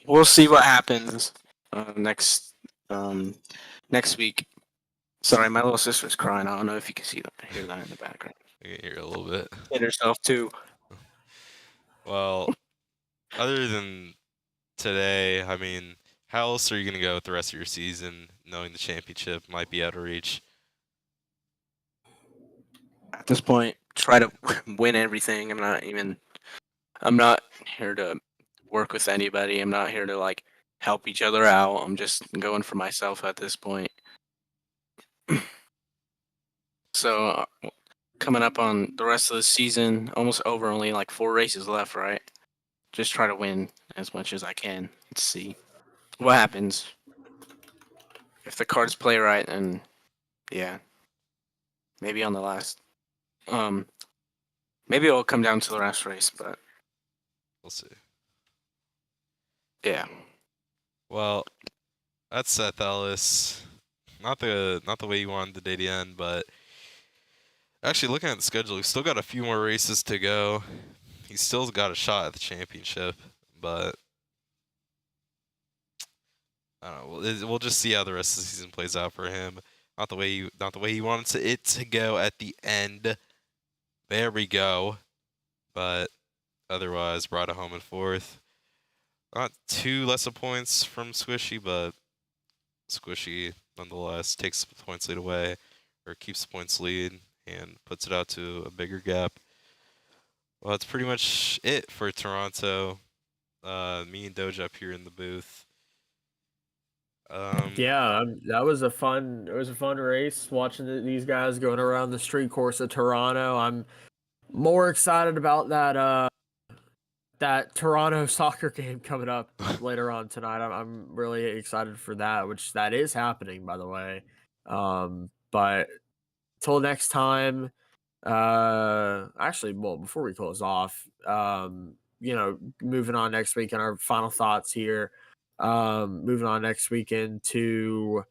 we'll see what happens next week. Sorry, my little sister's crying. I don't know if you can hear that in the background.
You can hear a little bit.
Hit herself too.
Well, other than today, I mean, how else are you gonna go with the rest of your season, knowing the championship might be out of reach?
At this point, try to win everything. I'm not here to work with anybody. I'm not here to help each other out. I'm just going for myself at this point. So coming up on the rest of the season, almost over, only 4 races left, right? Just try to win as much as I can. Let's see what happens. If the cards play right, then yeah, maybe on the last, maybe it'll come down to the last race, but
We'll see.
yeah.
Well, that's Seth Ellis. Not the way you wanted the day to end, but actually looking at the schedule, he's still got a few more races to go. He's still got a shot at the championship, but I don't know. We'll just see how the rest of the season plays out for him. Not the way he wanted it to go at the end. There we go. But otherwise, brought it home in 4th. Not too less of points from Squishy, but Squishy nonetheless takes the points lead away, or keeps the points lead and puts it out to a bigger gap. Well, that's pretty much it for Toronto. Me and Doja up here in the booth.
Yeah, that was a fun. It was a fun race watching these guys going around the street course of Toronto. I'm more excited about that Toronto soccer game coming up later on tonight. I'm really excited for that, which that is happening, by the way. But till next time, actually, well, before we close off, moving on next week and our final thoughts here. Moving on next weekend to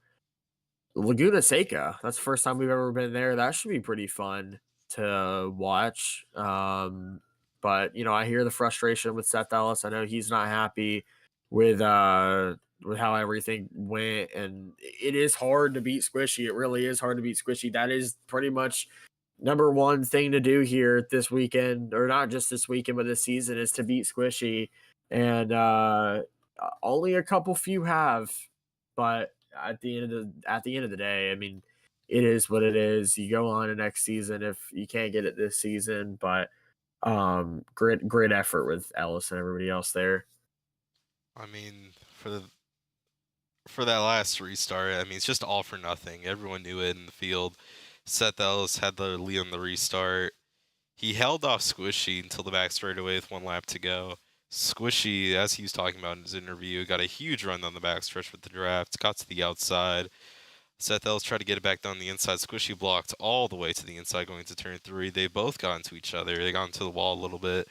Laguna Seca. That's the first time we've ever been there. That should be pretty fun to watch. But I hear the frustration with Seth Ellis. I know he's not happy with how everything went, and it is hard to beat Squishy. It really is hard to beat Squishy. That is pretty much number one thing to do here this weekend, or not just this weekend, but this season, is to beat Squishy. And only a few have, but at the end of the day, I mean, it is what it is. You go on to next season if you can't get it this season, but great effort with Ellis and everybody else there.
I mean, for that last restart, I mean, it's just all for nothing. Everyone knew it in the field. Seth Ellis had the lead on the restart. He held off Squishy until the back straightaway with 1 lap to go. Squishy, as he was talking about in his interview, got a huge run on the backstretch with the draft, got to the outside, Seth Ellis tried to get it back down the inside. Squishy blocked all the way to the inside going to turn 3. They both got into each other. They got into the wall a little bit.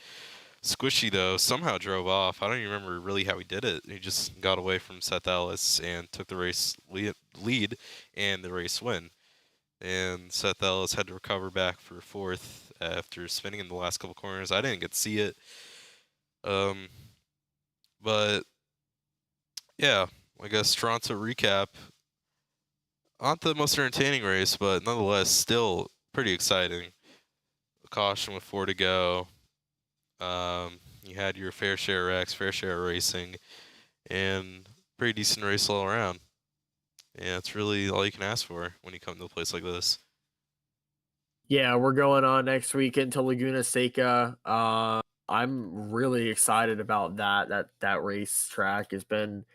Squishy, though, somehow drove off. I don't even remember really how he did it. He just got away from Seth Ellis and took the race lead and the race win. And Seth Ellis had to recover back for 4th after spinning in the last couple corners. I didn't get to see it. But, yeah, I guess Toronto recap. Not the most entertaining race, but nonetheless, still pretty exciting. Caution with 4 to go. You had your fair share of wrecks, fair share of racing, and pretty decent race all around. Yeah, it's really all you can ask for when you come to a place like this.
Yeah, we're going on next week into Laguna Seca. I'm really excited about that. That racetrack has been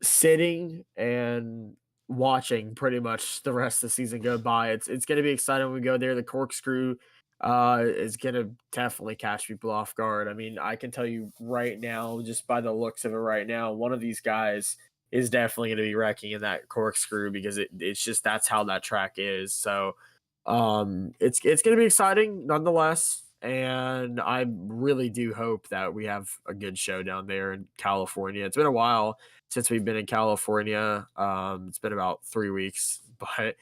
sitting and watching pretty much the rest of the season go by. It's going to be exciting when we go there. The corkscrew is going to definitely catch people off guard. I mean, I can tell you right now, just by the looks of it right now, one of these guys is definitely going to be wrecking in that corkscrew because it's just that's how that track is. So it's going to be exciting nonetheless. And I really do hope that we have a good show down there in California. It's been a while since we've been in California. It's been about 3 weeks, but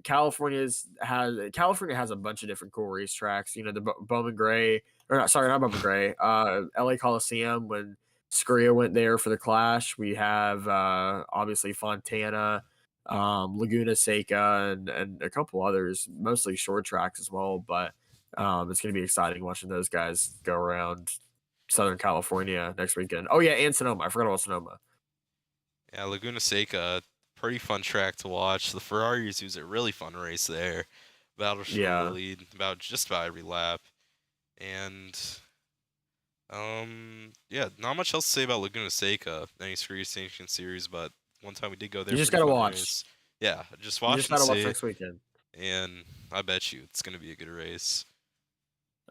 California has a bunch of different cool racetracks. You know, the Bowman Gray, or not, sorry, not Bowman Gray. LA Coliseum when Scria went there for the Clash. We have obviously Fontana, Laguna Seca, and a couple others, mostly short tracks as well. But it's going to be exciting watching those guys go around Southern California next weekend. Oh yeah, and Sonoma. I forgot about Sonoma.
Yeah, Laguna Seca, pretty fun track to watch. The Ferraris use a really fun race there. Battle for the lead about just about every lap. And yeah, not much else to say about Laguna Seca, any Screw Station series, but one time we did go there.
You just gotta watch.
Race. Yeah, just
You
watch
just
and
gotta
see.
watch next weekend.
And I bet you it's gonna be a good race.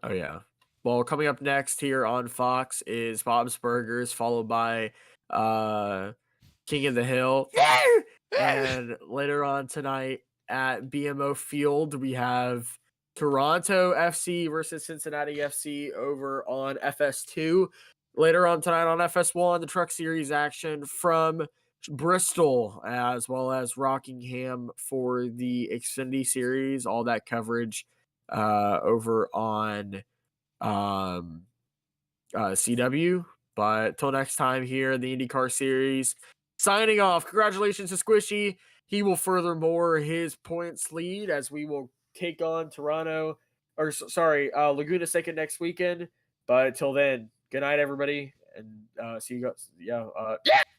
Oh yeah. Well, coming up next here on Fox is Bob's Burgers, followed by King of the Hill. And later on tonight at BMO Field, we have Toronto FC versus Cincinnati FC over on FS2. Later on tonight on FS1, the Truck Series action from Bristol, as well as Rockingham for the Xfinity Series. All that coverage over on CW. But till next time here, the IndyCar Series, signing off. Congratulations to Squishy. He will furthermore his points lead as we will take on Laguna Seca next weekend. But till then, good night, everybody, and see you guys. Yeah.